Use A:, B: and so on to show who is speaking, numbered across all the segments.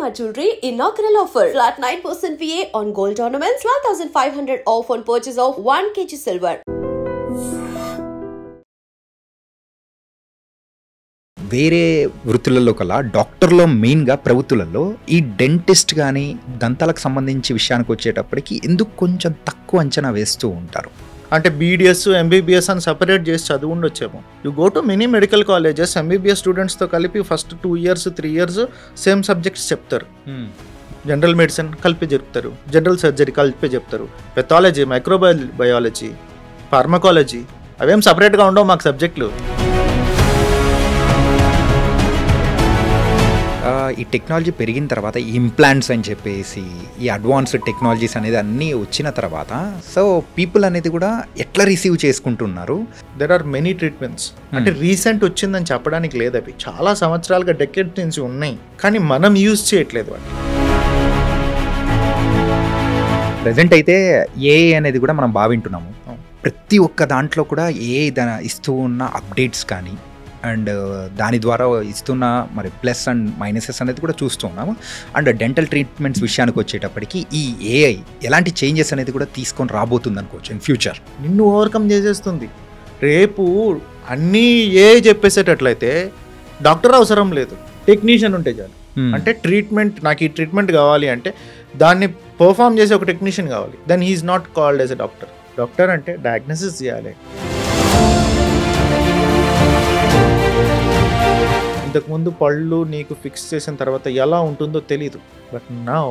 A: Shalimar Jewelry inaugural offer. Flat 9% VA on gold ornaments, 12,500 off on purchase of 1 kg silver.
B: వేరే వృత్తులలో కల్లా డాక్టర్లో మెయిన్గా ప్రభుత్వాలలో ఈ డెంటిస్ట్ కానీ దంతాలకు సంబంధించి విషయానికి వచ్చేటప్పటికి ఎందుకు కొంచెం తక్కువ అంచనా వేస్తూ ఉంటారు.
C: అంటే బీడిఎస్ ఎంబీబీఎస్ అని సపరేట్ చేసి చదువు ఉండొచ్చేమో. You go to many medical colleges, MBBS స్టూడెంట్స్తో కలిపి first 2 years 3 years same subjects చెప్తారు. జనరల్ మెడిసిన్ కలిపి చెప్తారు, జనరల్ సర్జరీ కలిపి చెప్తారు, పెథాలజీ, మైక్రోబయాలజీ, ఫార్మకాలజీ అవేం సపరేట్గా ఉండవు మాకు సబ్జెక్టులు.
B: ఈ టెక్నాలజీ పెరిగిన తర్వాత ఈ ఇంప్లాంట్స్ అని చెప్పేసి ఈ అడ్వాన్స్డ్ టెక్నాలజీస్ అనేది అన్నీ వచ్చిన తర్వాత సో పీపుల్ అనేది కూడా ఎట్లా రిసీవ్ చేసుకుంటున్నారు.
C: There are many treatments. అంటే రీసెంట్ వచ్చిందని చెప్పడానికి లేదు, అవి చాలా సంవత్సరాలుగా డెకెడ్ నుంచి ఉన్నాయి, కానీ మనం యూజ్ చేయట్లేదు వాటిని.
B: ప్రజెంట్ అయితే ఏఐ అనేది కూడా మనం భావింటున్నాము. ప్రతి ఒక్క దాంట్లో కూడా ఏఐ ఇస్తూ ఉన్న అప్డేట్స్ కానీ అండ్ దాని ద్వారా ఇస్తున్న మరి ప్లస్ అండ్ మైనసెస్ అనేది కూడా చూస్తూ ఉన్నాము. అండ్ డెంటల్ ట్రీట్మెంట్స్ విషయానికి వచ్చేటప్పటికి ఈ ఏఐ ఎలాంటి చేంజెస్ అనేది కూడా తీసుకొని రాబోతుంది అనుకోవచ్చు ఇన్ ఫ్యూచర్.
C: నిన్ను ఓవర్కమ్ చేసేస్తుంది. రేపు అన్నీ ఏఐ చెప్పేసేటట్లయితే డాక్టర్ అవసరం లేదు, టెక్నీషియన్ ఉంటే చాలు. అంటే ట్రీట్మెంట్, నాకు ఈ ట్రీట్మెంట్ కావాలి అంటే దాన్ని పర్ఫామ్ చేసే ఒక టెక్నీషియన్ కావాలి. Then he is not called as a doctor. Doctor అంటే డయాగ్నోసిస్ చేయాలి. ఇంతకుముందు పళ్ళు నీకు ఫిక్స్ చేసిన తర్వాత ఎలా ఉంటుందో తెలీదు, బట్ నౌ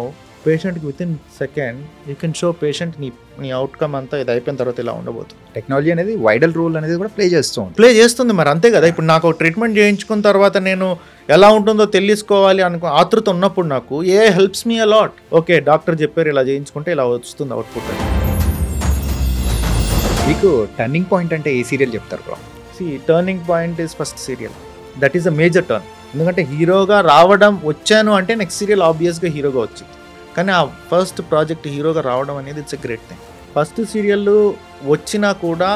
C: పేషెంట్కి within second you can show patient నీ అవుట్కమ్ అంతా ఇది అయిపోయిన తర్వాత ఇలా ఉండబోతుంది.
B: టెక్నాలజీ అనేది వైడల్ రోల్ అనేది కూడా ప్లే చేస్తుంది. మరి అంతే కదా. ఇప్పుడు నాకు ట్రీట్మెంట్ చేయించుకున్న తర్వాత నేను ఎలా ఉంటుందో తెలుసుకోవాలి ఆతృత ఉన్నప్పుడు నాకు ఏ helps me a lot. Okay, doctor చెప్పారు ఇలా చేయించుకుంటే ఇలా వస్తుంది అవుట్పుట్. మీకు టర్నింగ్ పాయింట్ అంటే ఏ సీరియల్ చెప్తారు bro?
C: Turning point is first serial. That is a major turn. ఎందుకంటే హీరోగా వచ్చాను అంటే నెక్స్ట్ సీరియల్ ఆబ్వియస్గా హీరోగా వచ్చింది. కానీ ఆ ఫస్ట్ ప్రాజెక్ట్ హీరోగా రావడం అనేది it's a great thing. First serial వచ్చినా కూడా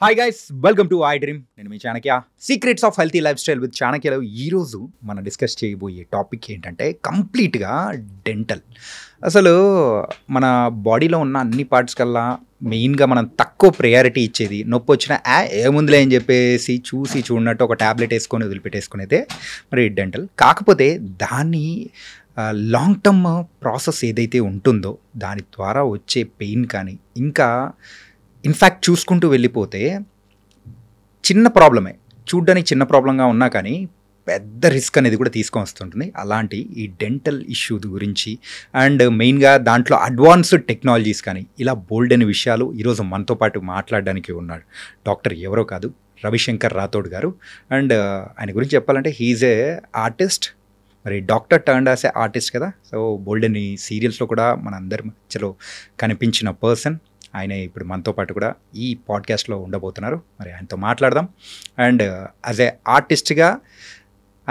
B: hi guys, welcome to I dream. నేను మీ Chanakya. Secrets of healthy lifestyle with చాణక్యలో ఈరోజు మనం డిస్కస్ చేయబోయే టాపిక్ ఏంటంటే కంప్లీట్గా డెంటల్. అసలు మన బాడీలో ఉన్న అన్ని పార్ట్స్ కల్లా మెయిన్గా మనం తక్కువ ప్రయారిటీ ఇచ్చేది, నొప్పి వచ్చినా ఏముందిలే అని చెప్పేసి చూసి చూడనట్టు ఒక ట్యాబ్లెట్ వేసుకొని వదిలిపెట్టేసుకునేదే మరి డెంటల్. కాకపోతే దాన్ని లాంగ్ టర్మ్ ప్రాసెస్ ఏదైతే ఉంటుందో దాని ద్వారా వచ్చే పెయిన్ కానీ ఇంకా ఇన్ఫ్యాక్ట్ చూసుకుంటూ వెళ్ళిపోతే చిన్న ప్రాబ్లమే, చూడ్డానికి చిన్న ప్రాబ్లంగా ఉన్నా కానీ పెద్ద రిస్క్ అనేది కూడా తీసుకొని వస్తుంటుంది. అలాంటి ఈ డెంటల్ ఇష్యూ గురించి అండ్ మెయిన్గా దాంట్లో అడ్వాన్స్డ్ టెక్నాలజీస్ కానీ ఇలా బోల్డ్ అనే విషయాలు ఈరోజు మనతో పాటు మాట్లాడడానికి ఉన్నాడు డాక్టర్ ఎవరో కాదు, రవిశంకర్ రాథోడ్ గారు. అండ్ ఆయన గురించి చెప్పాలంటే హీఈజ్ ఏ ఆర్టిస్ట్, మరి doctor turned as a artist కదా. సో బోల్డ్ అని సీరియల్స్లో కూడా మన అందరి మధ్యలో కనిపించిన పర్సన్ ఆయన ఇప్పుడు మనతో పాటు కూడా ఈ పాడ్కాస్ట్లో ఉండబోతున్నారు. మరి ఆయనతో మాట్లాడదాం. అండ్ యాజ్ ఏ ఆర్టిస్ట్గా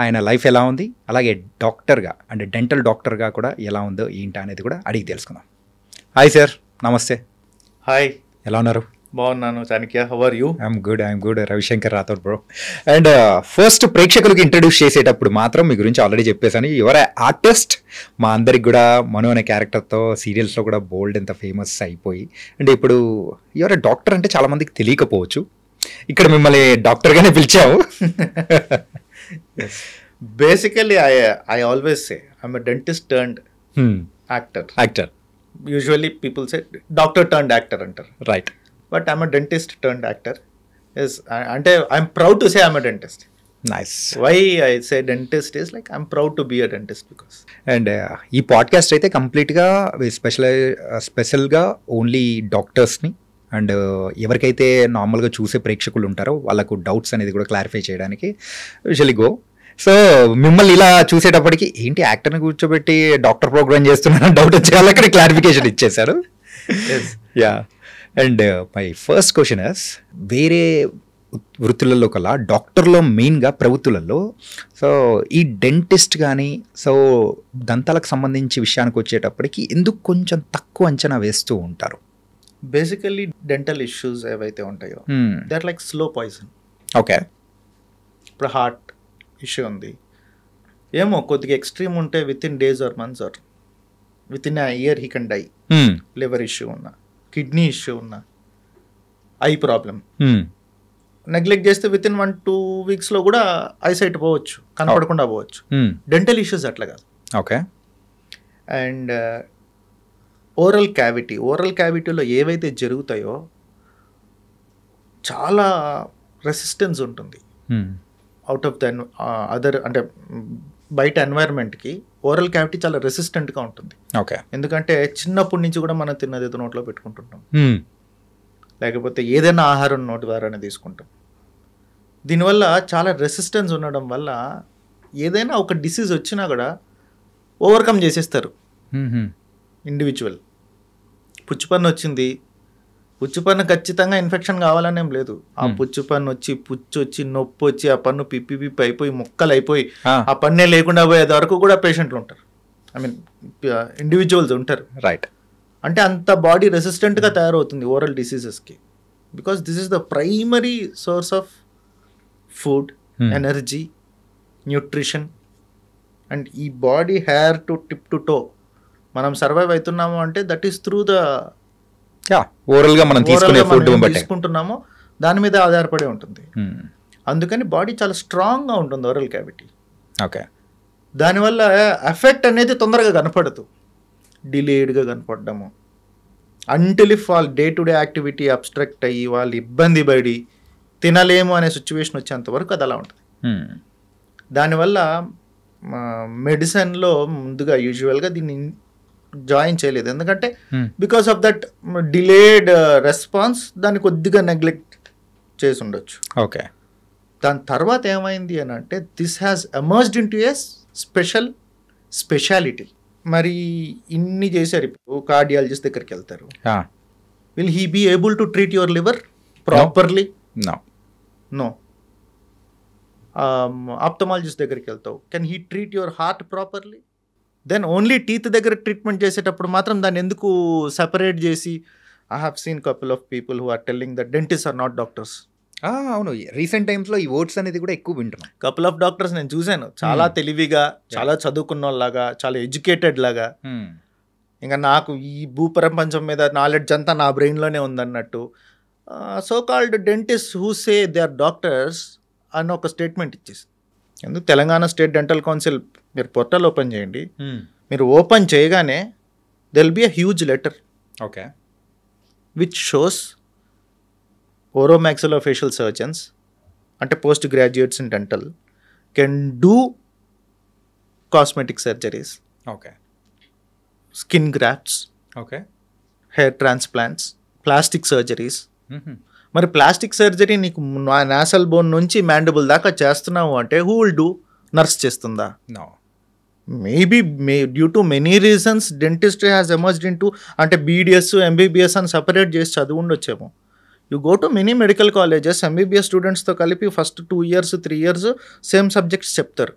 B: ఆయన లైఫ్ ఎలా ఉంది, అలాగే డాక్టర్గా అంటే డెంటల్ డాక్టర్గా కూడా ఎలా ఉందో ఏంటి అనేది కూడా అడిగి తెలుసుకుందాం. హాయ్ సార్, నమస్తే.
C: హాయ్,
B: ఎలా ఉన్నారు?
C: బాగున్నాను Chanakya, how are you?
B: I'm good. Ravishankar Rathod bro. And first ప్రేక్షకులకు ఇంట్రడ్యూస్ చేసేటప్పుడు మాత్రం మీ గురించి ఆల్రెడీ చెప్పేసాను. Your artist. మా అందరికి కూడా మనో అనే క్యారెక్టర్తో సీరియల్స్లో కూడా బోల్డ్ ఎంత ఫేమస్ అయిపోయి, అండ్ ఇప్పుడు యువర్ డాక్టర్ అంటే చాలామందికి తెలియకపోవచ్చు. ఇక్కడ మిమ్మల్ని డాక్టర్గానే పిలిచాము.
C: Basically, I always say I'm a dentist turned actor. Usually people say doctor turned actor antar.
B: Right.
C: But I'm a dentist turned actor. Yes, I'm proud to say I'm a dentist.
B: Nice.
C: Why I say dentist is like I'm proud to be a dentist because.
B: And ఈ podcast అయితే కంప్లీట్గా స్పెషల్గా only డాక్టర్స్ని and ఎవరికైతే నార్మల్గా చూసే ప్రేక్షకులు ఉంటారో వాళ్ళకు డౌట్స్ అనేది కూడా క్లారిఫై చేయడానికి యూజువల్లీ గో. సో మిమ్మల్ని ఇలా చూసేటప్పటికి ఏంటి యాక్టర్ని కూర్చోబెట్టి డాక్టర్ ప్రోగ్రామ్ చేస్తున్నారని డౌట్ వచ్చే వాళ్ళకి క్లారిఫికేషన్ ఇచ్చేశారు. Yeah. And my first question is, వేరే వృత్తులలో కల్లా డాక్టర్లో మెయిన్గా ప్రభుత్వాలలో సో ఈ డెంటిస్ట్ కానీ సో దంతాలకు సంబంధించి విషయానికి వచ్చేటప్పటికి ఎందుకు కొంచెం తక్కువ అంచనా వేస్తూ ఉంటారు?
C: బేసికల్లీ డెంటల్ ఇష్యూస్ ఏవైతే ఉంటాయో they are like slow poison.
B: Okay.
C: ఇప్పుడు హార్ట్ ఇష్యూ ఉంది, ఏమో కొద్దిగా ఎక్స్ట్రీమ్ ఉంటే within days or months or within year he can die. Liver issue ఉన్నా, కిడ్నీ ఇష్యూ ఉన్నా, ఐ ప్రాబ్లం నెగ్లెక్ట్ చేస్తే విత్ ఇన్ 1-2 వీక్స్లో కూడా ఐసైట్ పోవచ్చు, కనపడకుండా పోవచ్చు. డెంటల్ ఇష్యూస్ అట్లా కాదు.
B: ఓకే.
C: అండ్ ఓరల్ క్యావిటీలో ఏవైతే జరుగుతాయో చాలా రెసిస్టెన్స్ ఉంటుంది అవుట్ ఆఫ్ ద అదర్, అంటే బయట ఎన్వైర్న్మెంట్కి ఓరల్ క్యావిటీ చాలా రెసిస్టెంట్గా ఉంటుంది.
B: ఓకే.
C: ఎందుకంటే చిన్నప్పటి నుంచి కూడా మనం తిన్నది ఏదో నోట్లో పెట్టుకుంటుంటాం, లేకపోతే ఏదైనా ఆహారం నోటి ద్వారానే తీసుకుంటాం. దీనివల్ల చాలా రెసిస్టెన్స్ ఉండడం వల్ల ఏదైనా ఒక డిసీజ్ వచ్చినా కూడా ఓవర్కమ్ చేసేస్తారు ఇండివిజువల్. పుచ్చిపన్ను వచ్చింది, పుచ్చిపన్ను ఖచ్చితంగా ఇన్ఫెక్షన్ కావాలనేం లేదు. ఆ పుచ్చిపన్ను వచ్చి నొప్పి వచ్చి ఆ పన్ను పిప్పి అయిపోయి ముక్కలు అయిపోయి ఆ పన్నే లేకుండా పోయేది వరకు కూడా పేషెంట్లు ఉంటారు, ఐ మీన్ ఇండివిజువల్స్ ఉంటారు.
B: రైట్.
C: అంటే అంత బాడీ రెసిస్టెంట్గా తయారవుతుంది ఓరల్ డిసీజెస్కి, because this is the primary source of food, energy, nutrition. And ఈ body hair to tip to toe మనం సర్వైవ్ అవుతున్నాము అంటే దట్ ఈస్ త్రూ ద
B: ఓరల్గా మనం
C: తీసుకుంటున్నాము, దాని మీద ఆధారపడి ఉంటుంది. అందుకని బాడీ చాలా స్ట్రాంగ్గా ఉంటుంది ఓరల్ క్యావిటీ.
B: ఓకే.
C: దానివల్ల ఎఫెక్ట్ అనేది తొందరగా కనపడదు, డిలేడ్గా కనపడము. అంటిల్ ఇఫ్ వాళ్ళ day to day activity obstruct అయ్యి వాళ్ళు ఇబ్బంది పడి తినలేము అనే సిచ్యువేషన్ వచ్చేంతవరకు అది అలా ఉంటుంది. దానివల్ల మెడిసిన్లో ముందుగా యూజువల్గా దీన్ని జాయిన్ చేయలేదు, ఎందుకంటే because of that delayed response దాన్ని కొద్దిగా నెగ్లెక్ట్ చేసి ఉండొచ్చు.
B: ఓకే.
C: దాని తర్వాత ఏమైంది అని అంటే this has emerged into a speciality. మరి ఇన్ని చేశారు, ఇప్పుడు కార్డియాలజిస్ట్ దగ్గరికి వెళ్తారు, will he be able to treat your liver properly? No. Ophthalmologist దగ్గరికి వెళ్తావు, can he treat your heart properly? Then only teeth దగ్గర ట్రీట్మెంట్ చేసేటప్పుడు మాత్రం దాన్ని ఎందుకు సెపరేట్ చేసి, I have seen couple of people who are telling that dentist are not doctors.
B: అవును, recent టైమ్స్లో ఈ వర్డ్స్ అనేది కూడా ఎక్కువ వింటున్నాం.
C: కపుల్ ఆఫ్ డాక్టర్స్ నేను చూశాను, చాలా తెలివిగా, చాలా చదువుకున్న వాళ్ళలాగా, చాలా ఎడ్యుకేటెడ్ లాగా. ఇంకా నాకు ఈ భూప్రపంచం మీద నాలెడ్జ్ అంతా నా బ్రెయిన్లోనే ఉందన్నట్టు so called dentist who say they are doctors అని ఒక స్టేట్మెంట్ ఇచ్చేసి. ఎందుకు తెలంగాణ స్టేట్ డెంటల్ కౌన్సిల్ మీరు పోర్టల్ ఓపెన్ చేయండి, మీరు ఓపెన్ చేయగానే there will be a huge letter
B: okay
C: which shows oromaxillofacial surgeons అంటే post graduates in dental can do cosmetic surgeries,
B: okay,
C: skin grafts,
B: okay,
C: hair transplants, plastic surgeries. మరి plastic surgery నీకు nasal bone నుంచి mandible దాకా చేస్తున్నావు అంటే who will do? Nurse చేస్తుందా?
B: No.
C: Maybe due to many reasons dentistry has emerged into, అంటే BDS MBBS అని separate చేసి చదువు ఉండొచ్చేమో. You go to many medical colleges, MBBS స్టూడెంట్స్తో కలిపి first 2 years 3 years same subjects చెప్తారు.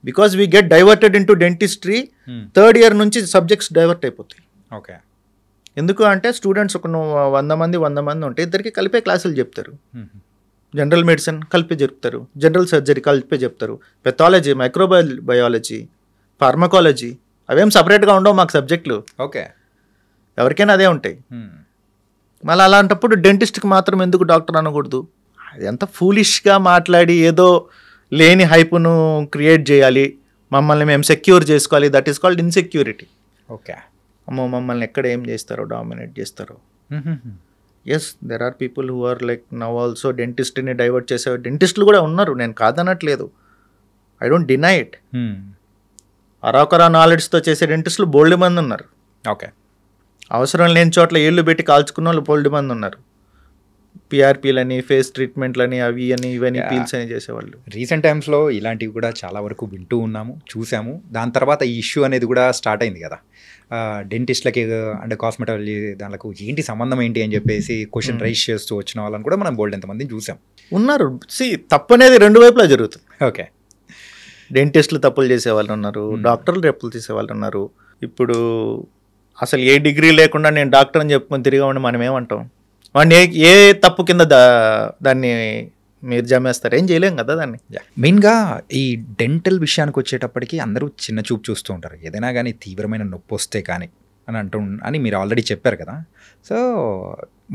C: Because we get diverted into dentistry, 3rd year నుంచి subjects divert అయిపోతాయి.
B: ఓకే.
C: ఎందుకు అంటే స్టూడెంట్స్ ఒక 100 మంది ఉంటే ఇద్దరికి కలిపే క్లాసులు చెప్తారు. జనరల్ మెడిసిన్ కలిపే చెప్తారు, జనరల్ సర్జరీ కలిపే చెప్తారు, పెథాలజీ, మైక్రోబయాలజీ, ఫార్మకాలజీ అవేం సపరేట్గా ఉండవు మాకు సబ్జెక్టులు.
B: ఓకే.
C: ఎవరికైనా అదే ఉంటాయి. మళ్ళీ అలాంటప్పుడు డెంటిస్ట్కి మాత్రం ఎందుకు డాక్టర్ అనకూడదు? అది ఎంత ఫూలిష్గా మాట్లాడి ఏదో లేని హైప్ను క్రియేట్ చేయాలి, మమ్మల్ని మేము సెక్యూర్ చేసుకోవాలి. That is called insecurity.
B: Okay.
C: అమ్మో మమ్మల్ని ఎక్కడ ఏం చేస్తారో, డామినేట్ చేస్తారో. Yes, there are people who are like now also డెంటిస్ట్ని డైవర్ట్ చేసే డెంటిస్టులు కూడా ఉన్నారు, నేను కాదనట్లేదు, ఐ డోంట్ డినై ఇట్. అరాకొరా నాలెడ్జ్తో చేసే డెంటిస్టులు బోల్డ్ మంది ఉన్నారు.
B: ఓకే.
C: అవసరం లేని చోట్ల ఏళ్ళు పెట్టి కాల్చుకున్న వాళ్ళు బోల్డ్ మంది ఉన్నారు. పిఆర్పీలని, ఫేస్ ట్రీట్మెంట్లని, అవి అని ఇవన్నీ పీల్స్ అని చేసేవాళ్ళు.
B: రీసెంట్ టైమ్స్లో ఇలాంటివి కూడా చాలా వరకు వింటూ ఉన్నాము, చూసాము. దాని తర్వాత ఈ ఇష్యూ అనేది కూడా స్టార్ట్ అయింది కదా, డెంటిస్ట్లకి అంటే కాస్మెటాలజీ దానికి ఏంటి సంబంధం ఏంటి అని చెప్పేసి క్వశ్చన్ రైజ్ చేస్తూ వచ్చిన వాళ్ళని కూడా మనం బోల్డ్ ఎంతమందిని చూసాం.
C: ఉన్నారు. తప్పు అనేది 2 వైపులా జరుగుతుంది.
B: ఓకే.
C: డెంటిస్టులు తప్పులు చేసేవాళ్ళు ఉన్నారు, డాక్టర్లు తప్పులు చేసేవాళ్ళు ఉన్నారు. ఇప్పుడు అసలు ఏ డిగ్రీ లేకుండా నేను డాక్టర్ అని చెప్పుకొని తిరిగా ఉండి మనం ఏమంటాం? వాడిని ఏ తప్పు కింద దాన్ని మీరు జమేస్తారు, ఏం చేయలేం కదా దాన్ని.
B: మెయిన్గా ఈ డెంటల్ విషయానికి వచ్చేటప్పటికి అందరూ చిన్న చూపు చూస్తూ ఉంటారు, ఏదైనా కానీ తీవ్రమైన నొప్పి వస్తే కానీ అని మీరు ఆల్రెడీ చెప్పారు కదా. సో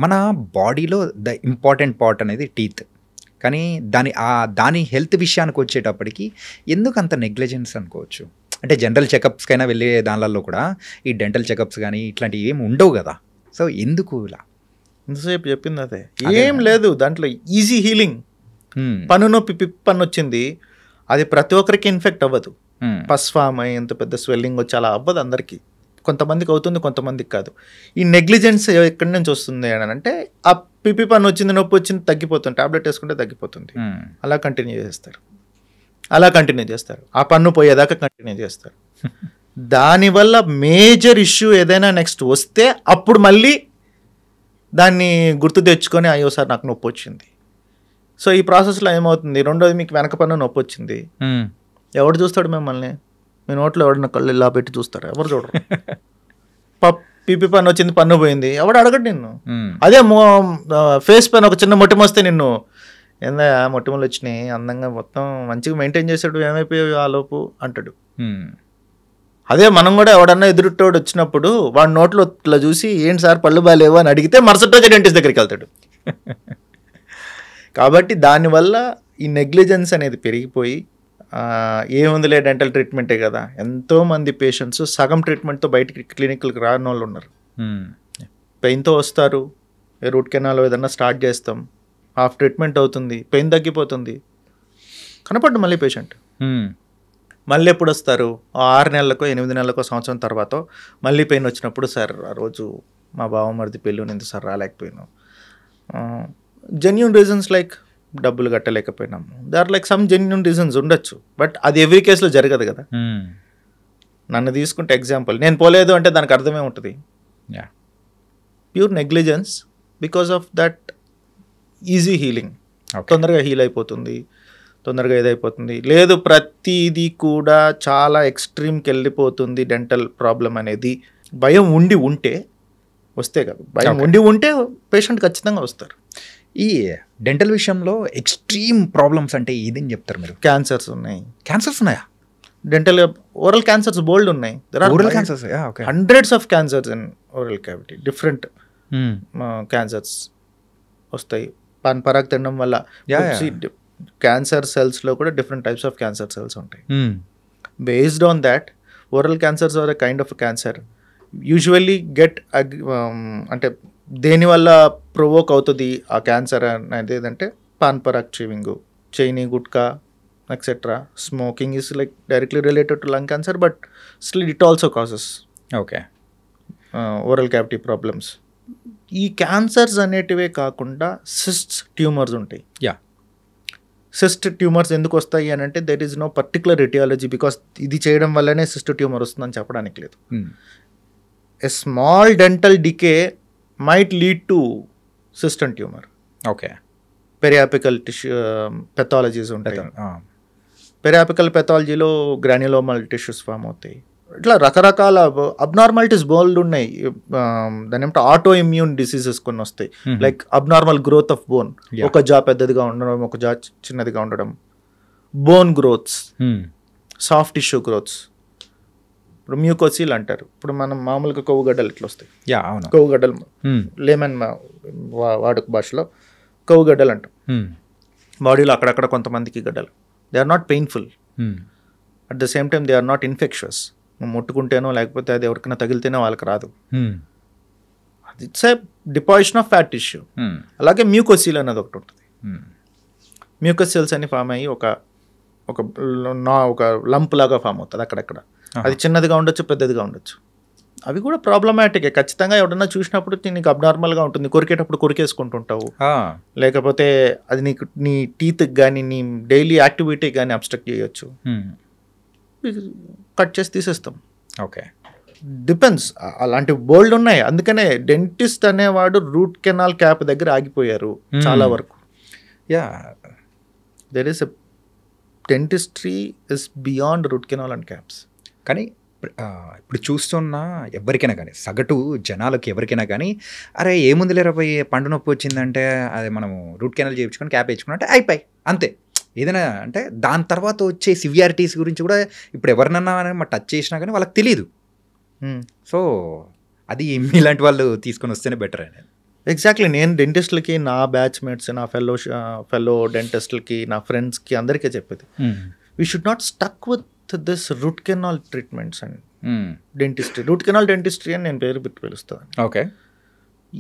B: మన బాడీలో ద ఇంపార్టెంట్ పార్ట్ అనేది టీత్, కానీ దాని హెల్త్ విషయానికి వచ్చేటప్పటికి ఎందుకు అంత నెగ్లిజెన్స్ అనుకోవచ్చు? అంటే జనరల్ చెకప్స్కైనా వెళ్ళే దానిలలో కూడా ఈ డెంటల్ చెకప్స్ కానీ ఇట్లాంటివి ఏమి ఉండవు కదా. సో ఎందుకు ఇలా?
C: ఇంతసేపు చెప్పింది అదే, ఏం లేదు దాంట్లో. Easy healing. పన్ను నొప్పి, పన్ను వచ్చింది, అది ప్రతి ఒక్కరికి ఇన్ఫెక్ట్ అవ్వదు. పస్ ఫామ్ అయ్యి ఎంత పెద్ద స్వెల్లింగ్ వచ్చి అలా అవ్వదు అందరికీ. కొంతమందికి అవుతుంది, కొంతమందికి కాదు. ఈ నెగ్లిజెన్స్ ఎక్కడి నుంచి వస్తుంది అని అంటే, ఆ పిప్పి పన్ను వచ్చింది, నొప్పి వచ్చింది, తగ్గిపోతుంది, టాబ్లెట్ వేసుకుంటే తగ్గిపోతుంది, అలా కంటిన్యూ చేస్తారు. ఆ పన్ను పోయేదాకా కంటిన్యూ చేస్తారు. దానివల్ల మేజర్ ఇష్యూ ఏదైనా నెక్స్ట్ వస్తే అప్పుడు మళ్ళీ దాన్ని గుర్తు తెచ్చుకొని, అయ్యో సార్ నాకు నొప్పి వచ్చింది. సో ఈ ప్రాసెస్లో ఏమవుతుంది, రెండోది మీకు వెనక పన్ను నొప్పి వచ్చింది, ఎవడు చూస్తాడు మిమ్మల్ని? మీ నోట్లో ఎవడన్నా కళ్ళు ఇలా పెట్టి చూస్తారు? ఎవరు చూడరు. పిపి పన్ను వచ్చింది, పన్ను పోయింది, ఎవడు అడగడు నిన్ను. అదే ఫేస్ పైన ఒక చిన్న మొటిమ వస్తే నిన్ను, ఏందా మొటిమలు వచ్చినాయి, అందంగా మొత్తం మంచిగా మెయింటైన్ చేసాడు, ఏమైపోయావు ఆ లోపు అంటాడు. అదే మనం కూడా ఎవడన్నా ఎదురుటోడు వచ్చినప్పుడు వాడి నోట్లో ఇట్లా చూసి, ఏంటి సార్ పళ్ళు బాగాలేవు అని అడిగితే మరుసటి రోజు డెంటిస్ట్ దగ్గరికి వెళ్తాడు. కాబట్టి దానివల్ల ఈ నెగ్లిజెన్స్ అనేది పెరిగిపోయి, ఏముందిలే డెంటల్ ట్రీట్మెంటే కదా, ఎంతోమంది పేషెంట్స్ సగం ట్రీట్మెంట్తో బయటికి క్లినిక్లకు రాని వాళ్ళు ఉన్నారు. పెయిన్తో వస్తారు, రూట్ కెనాల్ ఏదన్నా స్టార్ట్ చేస్తాం, హాఫ్ ట్రీట్మెంట్ అవుతుంది, పెయిన్ తగ్గిపోతుంది, కనపడ్డు మళ్ళీ పేషెంట్. మళ్ళీ ఎప్పుడు వస్తారు? 6 నెలలకో 8 నెలలకో సంవత్సరం తర్వాత మళ్ళీ పెయిన్ వచ్చినప్పుడు, సార్ ఆ రోజు మా బావమరిది పెళ్ళి ఉంది సార్ రాలేకపోయినాం. జెన్యూన్ రీజన్స్ లైక్ డబ్బులు కట్టలేకపోయినాము, they are like some genuine reasons ఉండొచ్చు, బట్ అది ఎవ్రీ కేసులో జరగదు కదా. నన్ను తీసుకుంటే ఎగ్జాంపుల్, నేను పోలేదు అంటే దానికి అర్థమే ఉంటుంది, pure negligence because of that easy healing. తొందరగా హీల్ అయిపోతుంది, తొందరగా ఇదైపోతుంది. లేదు ప్రతిదీ కూడా చాలా ఎక్స్ట్రీమ్కి వెళ్ళిపోతుంది డెంటల్ ప్రాబ్లం అనేది. భయం ఉంటే వస్తే కాదు, భయం ఉంటే పేషెంట్ ఖచ్చితంగా వస్తారు.
B: ఈ డెంటల్ విషయంలో ఎక్స్ట్రీమ్ ప్రాబ్లమ్స్ అంటే ఏదని చెప్తారు మీరు?
C: క్యాన్సర్స్ ఉన్నాయి.
B: క్యాన్సర్స్ ఉన్నాయా?
C: డెంటల్ ఓరల్ క్యాన్సర్స్ బోల్డ్ ఉన్నాయి. Hundreds of cancers in oral cavity, different cancers వస్తాయి పరాగ్ తినడం వల్ల. క్యాన్సర్ సెల్స్లో కూడా different types of cancer cells ఉంటాయి. Based on that, oral cancers are a kind of cancer usually get అంటే దేనివల్ల ప్రొవోక్ అవుతుంది ఆ క్యాన్సర్ అనేది అంటే Pan Parag chewing, Chaini gutka etcetera. Smoking is like directly related to lung cancer, but still it also causes oral cavity problems. ఈ cancers అనేటివే కాకుండా cysts, tumours ఉంటాయి. Cyst tumours ఎందుకు వస్తాయి అని అంటే there is no particular aetiology, because ఇది చేయడం వల్లనే సిస్ట్ ట్యూమర్ వస్తుందని చెప్పడానికి లేదు. A small dental decay might lead to cyst and tumour. Periapical tissue pathologies ఉంటాయి. పెరియాపికల్ పెథాలజీలో గ్రాన్యులోమల్ టిష్యూస్ ఫామ్ అవుతాయి. ఇట్లా రకరకాల అబ్నార్మాలిటీస్ బోల్డ్ ఉన్నాయి. దాని ఏమంటే ఆటో ఇమ్యూన్ డిసీజెస్ కొన్ని వస్తాయి, like abnormal growth of bone, ఒక జా పెద్దదిగా ఉండడం, ఒక జా చిన్నదిగా ఉండడం, bone growths, soft tissue growths. ఇప్పుడు మ్యూకోసిల్ అంటారు. ఇప్పుడు మనం మామూలుగా కొవ్వుగడ్డలు ఇట్లా వస్తాయి, కొవ్వుగడ్డలు లేమన్ వాడుక భాషలో కొవ్వుగడ్డలు అంటాం. బాడీలో అక్కడక్కడ కొంతమందికి గడ్డలు, they are not painful, at the same time they are not infectious. ముట్టుకుంటేనో లేకపోతే అది ఎవరికైనా తగిలితేనో వాళ్ళకి రాదు. It's a deposition of fat tissue. అలాగే మ్యూకోసిల్ అనేది ఒకటి ఉంటుంది. మ్యూకోసిల్స్ అని ఫామ్ అయ్యి ఒక లంప్ లాగా ఫామ్ అవుతుంది అక్కడక్కడ. అది చిన్నదిగా ఉండొచ్చు, పెద్దదిగా ఉండొచ్చు. అవి కూడా ప్రాబ్లమాటిక్. ఖచ్చితంగా ఎవడన్నా చూసినప్పుడు నీకు అబ్నార్మల్గా ఉంటుంది, కొరికేటప్పుడు కొరికేసుకుంటుంటావు, లేకపోతే అది నీకు నీ టీత్కి కానీ నీ డైలీ యాక్టివిటీకి కానీ అబ్స్ట్రక్ట్ చేయొచ్చు, కట్ చేసి తీసేస్తాం. డిపెండ్స్. అలాంటి బోల్డ్ ఉన్నాయి. అందుకనే డెంటిస్ట్ అనేవాడు రూట్ కెనాల్ క్యాప్ దగ్గర ఆగిపోయారు చాలా వరకు. There is a dentistry is beyond route canal and caps.
B: కానీ ఇప్పుడు చూస్తున్న ఎవరికైనా కానీ సగటు జనాలకు ఎవరికైనా కానీ అరే ఏముంది లేరా పోయి పండు నొప్పి వచ్చిందంటే అది మనము రూట్ కెనాల్ చేయించుకొని క్యాప్ వేయించుకుని అంటే అయిపోయి అంతే. ఏదైనా అంటే దాని తర్వాత వచ్చే సివియారిటీస్ గురించి కూడా ఇప్పుడు ఎవరినన్నా టచ్ చేసినా కానీ వాళ్ళకి తెలియదు. సో అది మీలాంటి వాళ్ళు తీసుకొని వస్తేనే బెటర్ అనేది.
C: ఎగ్జాక్ట్లీ. నేను డెంటిస్ట్లకి, నా బ్యాచ్మేట్స్, నా ఫెలో డెంటిస్ట్లకి, నా ఫ్రెండ్స్కి అందరికీ చెప్పేది, we should not stuck with this root canal treatments and dentistry. Root canal dentistry అని నేను పేరు పెట్టి పిలుస్తాను.
B: ఓకే,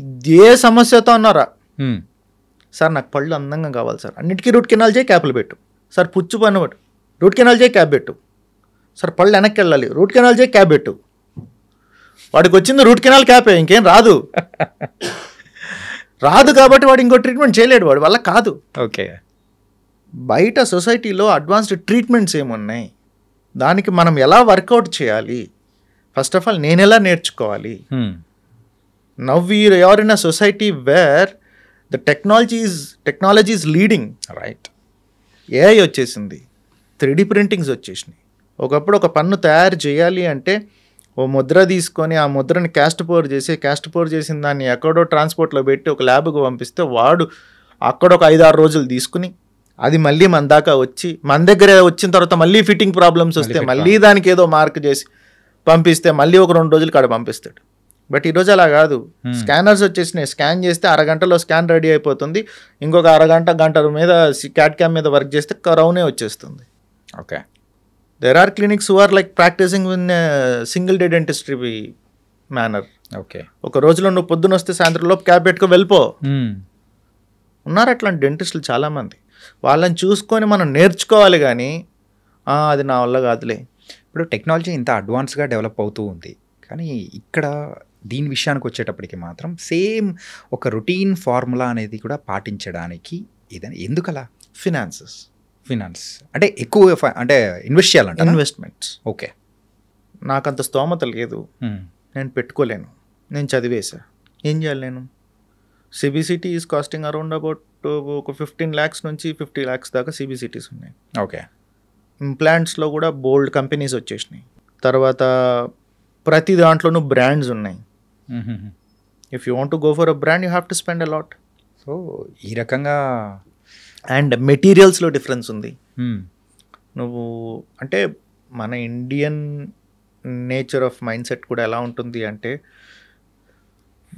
C: ఇదే సమస్యతో అన్నారా సార్, నాకు పళ్ళు అందంగా కావాలి సార్, అన్నిటికీ రూట్ కెనాల్ చేయి క్యాప్లు పెట్టు. సార్ పుచ్చు పన్ను పెట్టు, రూట్ కెనాల్ చేయి క్యాప్ పెట్టు. సార్ పళ్ళు వెనక్కి వెళ్ళాలి, రూట్ కెనాల్ చేయి క్యాప్ పెట్టు. వాడికి వచ్చింది రూట్ కెనాల్ క్యాపే, ఇంకేం రాదు. రాదు కాబట్టి వాడు ఇంకో ట్రీట్మెంట్ చేయలేడు, వాడి వల్ల కాదు.
B: ఓకే,
C: బయట సొసైటీలో అడ్వాన్స్డ్ ట్రీట్మెంట్స్ ఏమున్నాయి, దానికి మనం ఎలా వర్కౌట్ చేయాలి, ఫస్ట్ ఆఫ్ ఆల్ నేను ఎలా నేర్చుకోవాలి. Now we are in a society where the technology is leading.
B: Right.
C: AI వచ్చేసింది, 3D ప్రింటింగ్స్ వచ్చేసినాయి. ఒకప్పుడు ఒక పన్ను తయారు చేయాలి అంటే ఓ ముద్ర తీసుకొని ఆ ముద్రని క్యాస్ట్ పోర్ చేసిన దాన్ని ఎక్కడో ట్రాన్స్పోర్ట్లో పెట్టి ఒక ల్యాబ్కి పంపిస్తే వాడు అక్కడ ఒక 5-6 రోజులు తీసుకుని అది మళ్ళీ మన దాకా వచ్చి మన దగ్గర వచ్చిన తర్వాత మళ్ళీ ఫిట్టింగ్ ప్రాబ్లమ్స్ వస్తే మళ్ళీ దానికి ఏదో మార్క్ చేసి పంపిస్తే మళ్ళీ ఒక 2 రోజులు కాడ పంపిస్తాడు. బట్ ఈరోజు అలా కాదు, స్కానర్స్ వచ్చేసినాయి. స్కాన్ చేస్తే అరగంటలో స్కాన్ రెడీ అయిపోతుంది. ఇంకొక గంట మీద క్యాట్ క్యామ్ మీద వర్క్ చేస్తే కరౌనే వచ్చేస్తుంది.
B: Okay,
C: there are clinics who are like practicing in a single day dentistry manner.
B: Okay,
C: ఒక రోజులో నువ్వు పొద్దున వస్తే సాయంత్రం లోపు క్యాప్ పెట్టుకో వెళ్ళిపో. ఉన్నారు అట్లాంటి డెంటిస్టులు చాలామంది. వాళ్ళని చూసుకొని మనం నేర్చుకోవాలి, కానీ అది నా వల్ల కాదులే.
B: ఇప్పుడు టెక్నాలజీ ఇంత అడ్వాన్స్గా డెవలప్ అవుతూ ఉంది, కానీ ఇక్కడ దీని విషయానికి వచ్చేటప్పటికి మాత్రం సేమ్ ఒక రొటీన్ ఫార్ములా అనేది కూడా పాటించడానికి ఏదైనా ఎందుకలా? ఫినాన్స్ అంటే ఎక్కువ అంటే ఇన్వెస్ట్ చేయాలంటే
C: ఇన్వెస్ట్మెంట్స్.
B: ఓకే,
C: నాకంత స్తోమత లేదు, నేను పెట్టుకోలేను, నేను చదివేసా, ఏం చేయాలి నేను? CBCT is costing around about ఒక 15 lakhs నుంచి 50 lakhs దాకా సిబిసిటీస్ ఉన్నాయి.
B: ఓకే,
C: ఇంప్లాంట్స్లో కూడా బోల్డ్ కంపెనీస్ వచ్చేసినాయి. తర్వాత ప్రతి దాంట్లోనూ బ్రాండ్స్ ఉన్నాయి. If you want to go for a brand you have to spend a lot.
B: So ఈ రకంగా
C: అండ్ మెటీరియల్స్లో డిఫరెన్స్ ఉంది. నువ్వు అంటే మన Indian nature of mind set కూడా ఎలా ఉంటుంది అంటే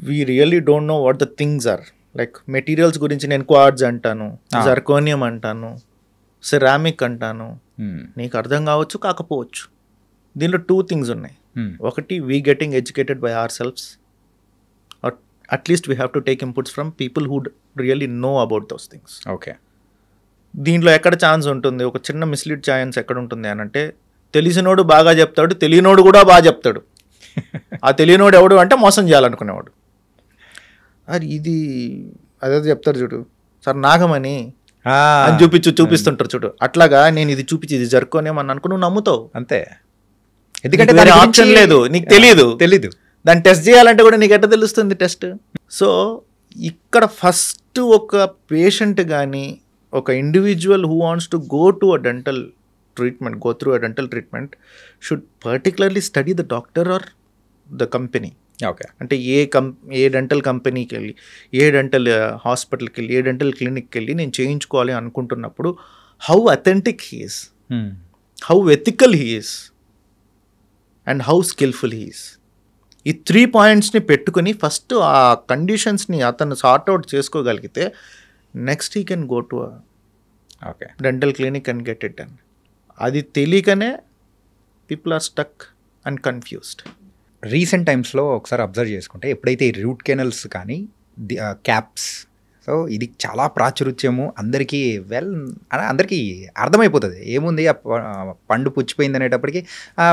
C: we really don't know what the things are. Like materials గురించి నేను క్వార్ట్జ్ అంటాను, జర్కోనియం అంటాను, సిరామిక్ అంటాను. నీకు అర్థం కావచ్చు కాకపోవచ్చు. దీనిలో 2 things ఉన్నాయి. ఒకటి, we getting educated by our selfs, or at least we have to take inputs from people who really know about those things.
B: Okay,
C: దీంట్లో ఎక్కడ ఛాన్స్ ఉంటుంది, ఒక చిన్న మిస్లీడ్ ఛాన్స్ ఎక్కడ ఉంటుంది అని అంటే తెలిసినోడు బాగా చెప్తాడు, తెలియనోడు కూడా బాగా చెప్తాడు. ఆ తెలియనోడు ఎవడు అంటే మోసం చేయాలనుకునేవాడు. అది ఇది అదే చెప్తారు చూడు, సార్ నాగమని అని చూపిస్తుంటారు చూడు, అట్లాగా నేను ఇది చూపించి ఇది జరుపుకోనేమని అనుకుని నువ్వు నమ్ముతావు అంతే. ఎందుకంటే దాని ఆప్షన్ లేదు, నీకు తెలీదు. దాన్ని టెస్ట్ చేయాలంటే కూడా నీకు ఎట్లా తెలుస్తుంది టెస్ట్? సో ఇక్కడ ఫస్ట్ ఒక పేషెంట్ కానీ ఒక individual who wants to go to a dental treatment, go through a dental treatment should particularly study the doctor or the company.
B: Okay,
C: అంటే ఏ డెంటల్ కంపెనీకి వెళ్ళి, ఏ డెంటల్ హాస్పిటల్కి వెళ్ళి, ఏ డెంటల్ క్లినిక్కి వెళ్ళి నేను చేయించుకోవాలి అనుకుంటున్నప్పుడు how authentic he is, how ethical he is and how skillful he is. ఈ 3 pointsని పెట్టుకుని ఫస్ట్ ఆ కండిషన్స్ని అతను సార్ట్అవుట్ చేసుకోగలిగితే next he can go to
B: okay
C: dental clinic and get it done. అది తెలియకనే people are stuck and confused.
B: Recent టైమ్స్లో ఒకసారి observe చేసుకుంటే ఎప్పుడైతే ఈ రూట్ కెనల్స్ కానీ క్యాప్స్, సో ఇది చాలా ప్రాచుర్యము, అందరికీ అందరికీ అర్థమైపోతుంది ఏముంది ఆ పండు పుచ్చిపోయింది అనేటప్పటికి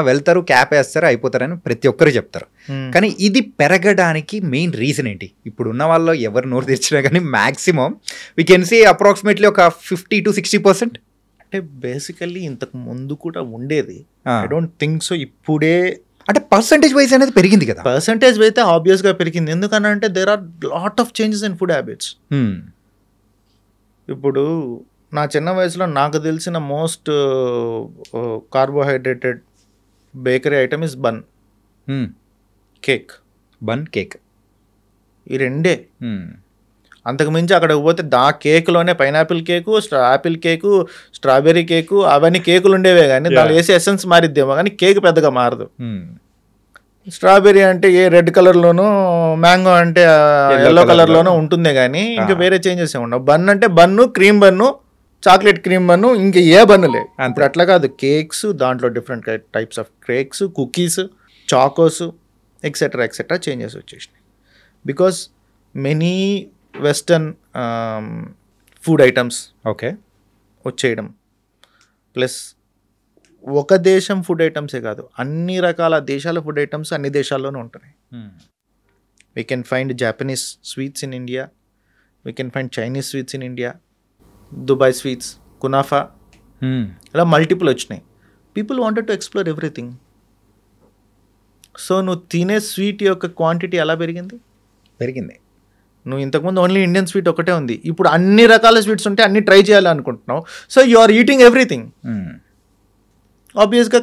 B: వెళ్తారు, క్యాప్ వేస్తారు, అయిపోతారని ప్రతి ఒక్కరు చెప్తారు. కానీ ఇది పెరగడానికి మెయిన్ రీజన్ ఏంటి? ఇప్పుడు ఉన్న వాళ్ళు ఎవరు నోరు తెచ్చినా కానీ maximum we can see approximately ఒక 50 to 60%.
C: అంటే బేసికల్లీ ఇంతకు ముందు కూడా ఉండేది, ఐ డోంట్ థింక్ సో. ఇప్పుడే
B: అంటే పర్సంటేజ్ వైజ్ అనేది పెరిగింది కదా?
C: పర్సంటేజ్ అయితే ఆబ్వియస్గా పెరిగింది. ఎందుకనంటే there are lot of changes in food habits. ఇప్పుడు నా చిన్న వయసులో నాకు తెలిసిన most carbohydrated bakery item is bun, cake.
B: Bun, cake,
C: ఈ రెండే. అంతకుమించి అక్కడికి పోతే కేక్లోనే pineapple cake, apple cake, strawberry cake, అవన్నీ కేకులు ఉండేవే కానీ దానిలో వేసే ఎసెన్స్ మారిద్దేమో కానీ కేక్ పెద్దగా మారదు. స్ట్రాబెర్రీ అంటే ఏ రెడ్ కలర్లోనూ, మ్యాంగో అంటే ఎల్లో కలర్లోనూ ఉంటుందే కానీ ఇంకా వేరే చేంజెస్ ఏమి ఉండవు. బన్ అంటే bun, cream bun, chocolate cream bun, ఇంకా ఏ బన్నులే. ఇప్పుడు అట్లా కాదు, కేక్స్ దాంట్లో different types of cakes, cookies, chocos etcetera etcetera changes వచ్చేసినాయి. Because many western food items వచ్చేయడం, ప్లస్ ఒక దేశం ఫుడ్ ఐటమ్సే కాదు, అన్ని రకాల దేశాల ఫుడ్ ఐటమ్స్ అన్ని దేశాల్లోనూ ఉంటాయి. We can find Japanese sweets in India, we can find Chinese sweets in India, Dubai sweets, kunafa, ఇలా మల్టిపుల్ వచ్చినాయి. People wanted to explore everything. So నువ్వు తినే స్వీట్ యొక్క క్వాంటిటీ ఎలా పెరిగింది? నువ్వు ఇంతకుముందు ఓన్లీ ఇండియన్ స్వీట్ ఒకటే ఉంది, ఇప్పుడు అన్ని రకాల స్వీట్స్ ఉంటే అన్ని ట్రై చేయాలి అనుకుంటున్నావు. So you are eating everything. ఆబ్వియస్గా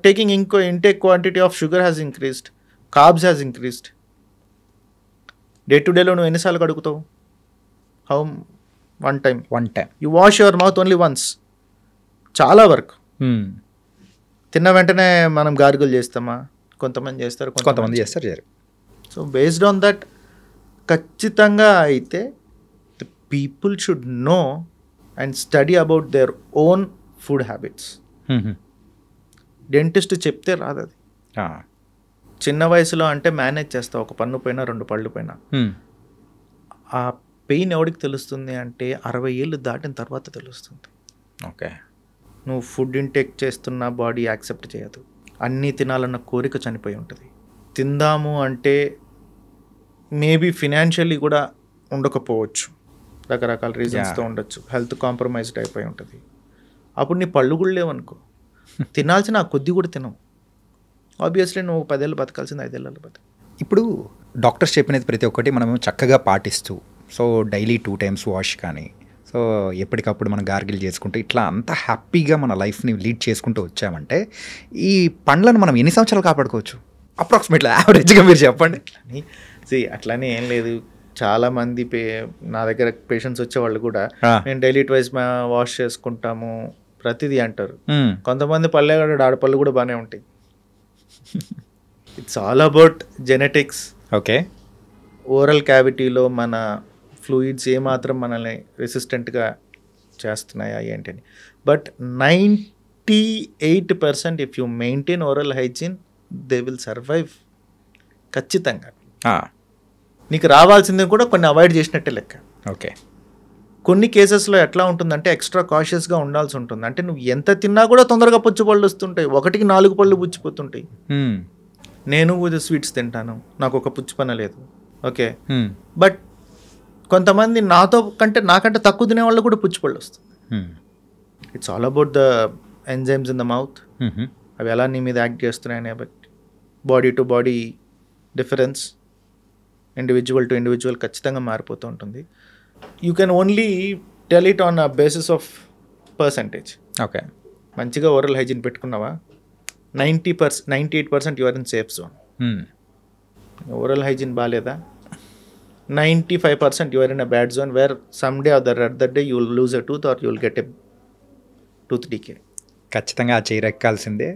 C: taking intake quantity of sugar has increased, carbs has increased. Day to డేలో నువ్వు ఎన్నిసార్లు కడుగుతావు? How? One time. You wash your mouth only once. చాలా వరకు తిన్న వెంటనే మనం గార్గులు చేస్తామా? కొంతమంది చేస్తారు, కొంతమంది
B: చేస్తారు.
C: సో బేస్డ్ ఆన్ దట్ ఖచ్చితంగా అయితే the people should know and study about their own food habits. Dentist చెప్తే రాదు అది. చిన్న వయసులో అంటే మేనేజ్ చేస్తావు, ఒక పన్ను పైన 2 పళ్ళు పైన. ఆ పెయిన్ ఎవరికి తెలుస్తుంది అంటే 60 ఏళ్ళు దాటిన తర్వాత తెలుస్తుంది. నువ్వు ఫుడ్ ఇంటేక్ చేస్తున్న బాడీ యాక్సెప్ట్ చేయదు. అన్నీ తినాలన్న కోరిక చనిపోయి ఉంటుంది. తిందాము అంటే మేబీ ఫినాన్షియల్లీ కూడా ఉండకపోవచ్చు, రకరకాల రీజన్స్తో ఉండొచ్చు, హెల్త్ కాంప్రమైజ్డ్ అయిపోయి ఉంటుంది. అప్పుడు నీ పళ్ళు కూడా లేవనుకో, తినాల్సిన ఆ కొద్ది కూడా తినవు. ఆబ్వియస్లీ నువ్వు 10 ఏళ్ళు బతకాల్సింది 5 ఏళ్ళు బతక.
B: ఇప్పుడు డాక్టర్స్ చెప్పినది ప్రతి ఒక్కటి మనం చక్కగా పాటిస్తూ, సో డైలీ 2 times వాష్ కానీ, సో ఎప్పటికప్పుడు మనం గార్గిల్ చేసుకుంటూ ఇట్లా అంతా హ్యాపీగా మన లైఫ్ని లీడ్ చేసుకుంటూ వచ్చామంటే ఈ పండ్లను మనం ఎన్ని సంవత్సరాలు కాపాడుకోవచ్చు అప్రాక్సిమేట్లీ యావరేజ్గా మీరు చెప్పండి?
C: అట్లానే ఏం లేదు. చాలామంది నా దగ్గర పేషెంట్స్ వచ్చేవాళ్ళు కూడా నేను డైలీ 2 వాష్ చేసుకుంటాము ప్రతిదీ అంటారు. కొంతమంది పళ్ళే కూడా ఆడపళ్ళు కూడా బాగానే ఉంటాయి. It's all about genetics. Oral క్యావిటీలో మన ఫ్లూయిడ్స్ ఏమాత్రం మనల్ని రెసిస్టెంట్గా చేస్తున్నాయా ఏంటని. But 98% if you maintain oral hygiene they will survive ఖచ్చితంగా. నీకు రావాల్సింది కూడా కొన్ని అవాయిడ్ చేసినట్టే లెక్క. కొన్ని కేసెస్లో ఎట్లా ఉంటుందంటే ఎక్స్ట్రా కాషియస్గా ఉండాల్సి ఉంటుంది. అంటే నువ్వు ఎంత తిన్నా కూడా తొందరగా పుచ్చిపళ్ళు వస్తుంటాయి, 1కి 4 పళ్ళు పుచ్చిపోతుంటాయి. నేను స్వీట్స్ తింటాను, నాకు ఒక పుచ్చిపన లేదు. బట్ కొంతమంది నాకంటే తక్కువ తినే వాళ్ళు కూడా పుచ్చిపళ్ళు వస్తుంది. It's all about the enzymes in the mouth. అవి ఎలా నీ మీద యాక్ట్ చేస్తున్నాయనే బట్టి body to body difference, individual to individual ఖచ్చితంగా మారిపోతూ ఉంటుంది. You can only tell it on a basis of percentage. మంచిగా ఓరల్ హైజీన్ పెట్టుకున్నావా 98% your in safe zone. Oral hygiene బాగాలేదా 95% your in a bad zone where some day or that day you will lose a tooth or you will get a tooth decay.
B: ఖచ్చితంగా ఆ chair ఎక్కాల్సిందే.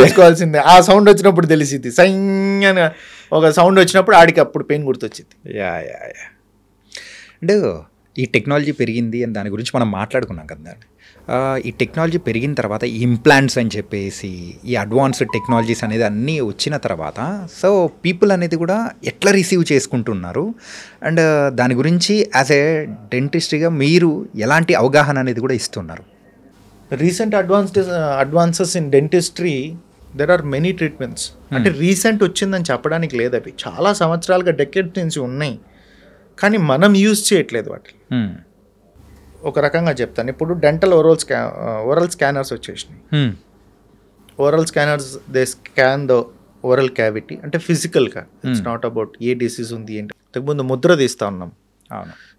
C: తీసుకోవాల్సిందే. ఆ sound వచ్చినప్పుడు తెలిసింది, sign అని ఒక sound వచ్చినప్పుడు ఆడికి అప్పుడు పెయిన్ గుర్తొచ్చింది.
B: అంటే ఈ టెక్నాలజీ పెరిగింది అని దాని గురించి మనం మాట్లాడుకున్నాం కదా. ఈ టెక్నాలజీ పెరిగిన తర్వాత ఈ ఇంప్లాంట్స్ అని చెప్పేసి ఈ అడ్వాన్స్డ్ టెక్నాలజీస్ అనేది అన్నీ వచ్చిన తర్వాత సో పీపుల్ అనేది కూడా ఎట్లా రిసీవ్ చేసుకుంటున్నారు అండ్ దాని గురించి యాజ్ ఏ డెంటిస్ట్గా మీరు ఎలాంటి అవగాహన అనేది కూడా ఇస్తున్నారు?
C: Recent advances in dentistry there are many treatments. అంటే రీసెంట్ వచ్చిందని చెప్పడానికి లేదు, అవి చాలా సంవత్సరాలుగా డెకేడ్స్ నుంచి ఉన్నాయి, కానీ మనం యూజ్ చేయట్లేదు వాటిని. ఒక రకంగా చెప్తాను, ఇప్పుడు డెంటల్ ఓరల్ స్కానర్స్ వచ్చేసినాయి. Oral scanners they scan the oral cavity, అంటే ఫిజికల్గా. It's not about a disease ఉంది ఏంటి. ఇంతకుముందు ముద్ర తీస్తూ ఉన్నాం,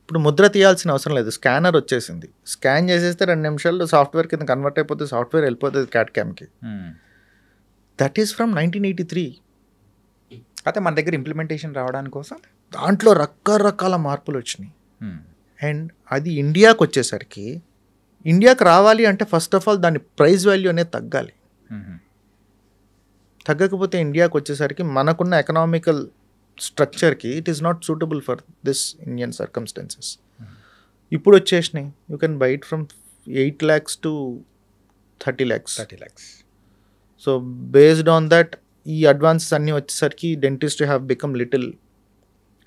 C: ఇప్పుడు ముద్ర తీయాల్సిన అవసరం లేదు, స్కానర్ వచ్చేసింది, స్కాన్ చేసేస్తే 2 నిమిషాల్లో సాఫ్ట్వేర్ కింద కన్వర్ట్ అయిపోతే సాఫ్ట్వేర్ వెళ్ళిపోతుంది CAT CAMకి. That is from 1983.
B: అయితే మన దగ్గర ఇంప్లిమెంటేషన్ రావడానికి కోసం
C: దాంట్లో రకరకాల మార్పులు వచ్చినాయి. అండ్ అది ఇండియాకి వచ్చేసరికి, ఇండియాకి రావాలి అంటే ఫస్ట్ ఆఫ్ ఆల్ దాని ప్రైస్ వాల్యూ అనేది తగ్గాలి. తగ్గకపోతే ఇండియాకి వచ్చేసరికి మనకున్న ఎకనామికల్ స్ట్రక్చర్కి it is not suitable for this Indian circumstances. ఇప్పుడు వచ్చేసినాయి, you can buy it from 8 lakhs to 30 lakhs. So based on that ఈ అడ్వాన్సెస్ అన్నీ వచ్చేసరికి dentist have become little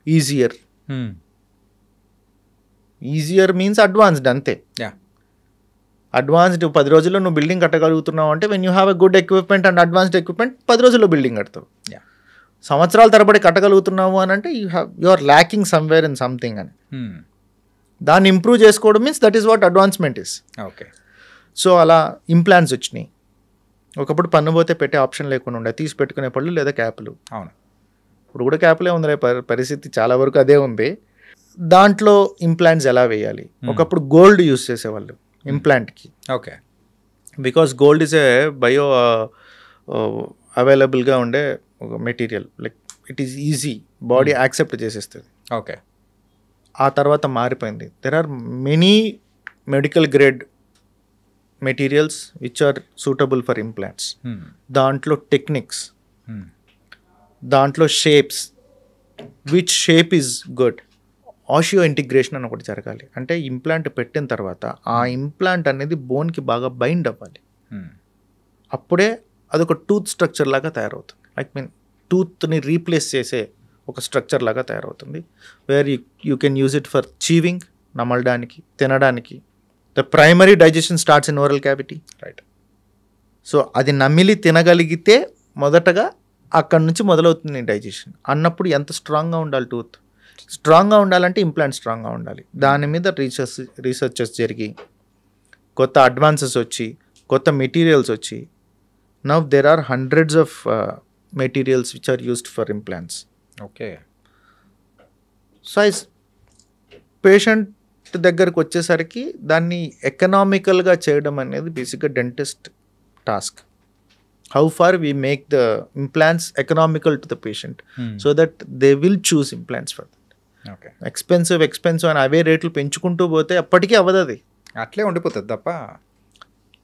C: easier. Easier means advanced అంతే. అడ్వాన్స్డ్ 10 రోజుల్లో నువ్వు building కట్టగలుగుతున్నావు అంటే when you have a good equipment and advanced equipment 10 రోజుల్లో building కడతావు. సంవత్సరాల తరబడి కట్టగలుగుతున్నావు అని అంటే you are lacking somewhere in something అని. దాన్ని ఇంప్రూవ్ చేసుకోవడం means that is what advancement is.
B: Okay.
C: So అలా ఇంప్లాంట్స్ వచ్చినాయి. ఒకప్పుడు పన్ను పోతే పెట్టే ఆప్షన్ లేకుండా ఉండే, తీసి పెట్టుకునే పళ్ళు లేదా క్యాప్లు.
B: అవును,
C: ఇప్పుడు కూడా క్యాప్లే ఉంది, పరిస్థితి చాలా వరకు అదే ఉంది. దాంట్లో ఇంప్లాంట్స్ ఎలా వేయాలి, ఒకప్పుడు గోల్డ్ యూస్ చేసేవాళ్ళు ఇంప్లాంట్కి.
B: Okay.
C: Because gold is a bio అవైలబుల్గా ఉండే ఒక material, like it is easy, body accept చేసేస్తుంది.
B: ఓకే.
C: ఆ తర్వాత మారిపోయింది. There are many medical grade materials which are suitable for implants. దాంట్లో టెక్నిక్స్, దాంట్లో shapes, which shape is good. Osseointegration అని ఒకటి జరగాలి. అంటే ఇంప్లాంట్ పెట్టిన తర్వాత ఆ ఇంప్లాంట్ అనేది బోన్కి బాగా బైండ్ అవ్వాలి. అప్పుడే అదొక టూత్ స్ట్రక్చర్ లాగా తయారవుతుంది. లైక్ మీన్ టూత్ని రీప్లేస్ చేసే ఒక స్ట్రక్చర్ లాగా తయారవుతుంది. Where you can use it for chewing, నమలడానికి, తినడానికి. The primary digestion starts in oral cavity.
B: Right.
C: So అది నమిలి తినగలిగితే మొదటగా అక్కడి నుంచి మొదలవుతుంది డైజెషన్. అన్నప్పుడు ఎంత స్ట్రాంగ్గా ఉండాలి టూత్? స్ట్రాంగ్గా ఉండాలంటే ఇంప్లాంట్ స్ట్రాంగ్గా ఉండాలి. దాని మీద రీసెర్చెస్ జరిగి కొత్త అడ్వాన్సెస్ వచ్చి, కొత్త మెటీరియల్స్ వచ్చి, now there are hundreds of materials which are used for implants.
B: Okay.
C: So patient దగ్గరకు వచ్చేసరికి దాన్ని ఎకనామికల్గా చేయడం అనేది బేసిక్గా dentist task. How far we make the implants economical to the patient so that they will choose implants for that.
B: Okay.
C: Expensive అని అవే రేట్లు పెంచుకుంటూ పోతే అప్పటికీ అవ్వదు. అది
B: అట్లే ఉండిపోతుంది తప్ప.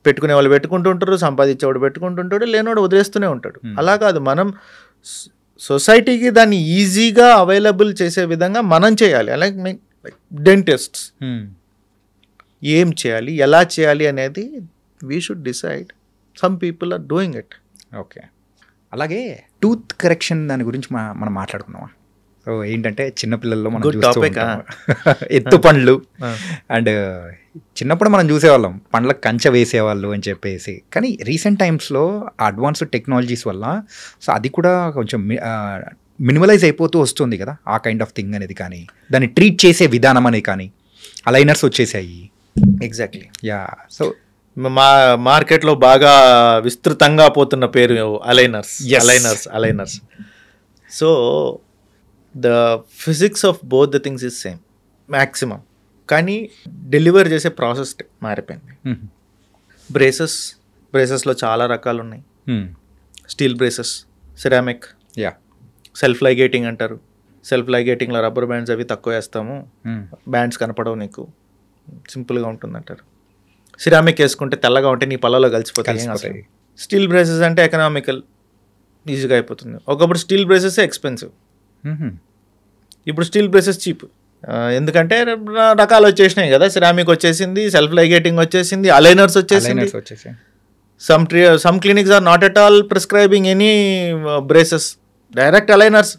C: పెట్టుకునే వాళ్ళు పెట్టుకుంటుంటారు, సంపాదించేవాడు పెట్టుకుంటుంటాడు, లేనివాడు వదిలేస్తూనే ఉంటాడు. అలా కాదు, మనం సొసైటీకి దాన్ని ఈజీగా అవైలబుల్ చేసే విధంగా మనం చేయాలి. అలాగే డెంటిస్ట్స్ ఏం చేయాలి, ఎలా చేయాలి అనేది we should decide. Some people are doing it.
B: Okay. అలాగే టూత్ కరెక్షన్ దాని గురించి మనం మాట్లాడుకున్నామా? సో ఏంటంటే చిన్నపిల్లల్లో మనం ఎత్తు పండ్లు అండ్ చిన్నప్పుడు మనం చూసేవాళ్ళం పండ్లకు కంచె వేసేవాళ్ళు అని చెప్పేసి. కానీ రీసెంట్ టైమ్స్లో అడ్వాన్స్డ్ టెక్నాలజీస్ వల్ల సో అది కూడా కొంచెం మినిమలైజ్ అయిపోతూ వస్తుంది కదా, ఆ కైండ్ ఆఫ్ థింగ్ అనేది. కానీ దాన్ని ట్రీట్ చేసే విధానం అనేది కానీ అలైనర్స్ వచ్చేసాయి.
C: ఎగ్జాక్ట్లీ.
B: యా. సో
C: మార్కెట్లో బాగా విస్తృతంగా పోతున్న పేరు aligners. So the physics of both the things is same maximum, కానీ డెలివర్ చేసే ప్రాసెస్ మారిపోయింది. బ్రేసెస్లో చాలా రకాలు ఉన్నాయి. Steel braces, ceramic, self ligating అంటారు. సెల్ఫ్ లైగేటింగ్లో రబ్బర్ బ్యాండ్స్ అవి తక్కువ వేస్తాము, బ్యాండ్స్ కనపడవు, నీకు సింపుల్గా ఉంటుంది అంటారు. సిరామిక్ వేసుకుంటే తెల్లగా ఉంటే నీ పళ్ళలో కలిసిపోతాయి. స్టీల్ బ్రేసెస్ అంటే ఎకనామికల్, ఈజీగా అయిపోతుంది. ఒకప్పుడు స్టీల్ బ్రేసెస్ ఎక్స్పెన్సివ్, ఇప్పుడు స్టీల్ బ్రేసెస్ చీప్. ఎందుకంటే రకాలు వచ్చేసినాయి కదా, సిరామిక్ వచ్చేసింది, సెల్ఫ్ లైగేటింగ్ వచ్చేసింది, అలైనర్స్ వచ్చేసింది. Some clinics are not at all prescribing any braces, direct aligners.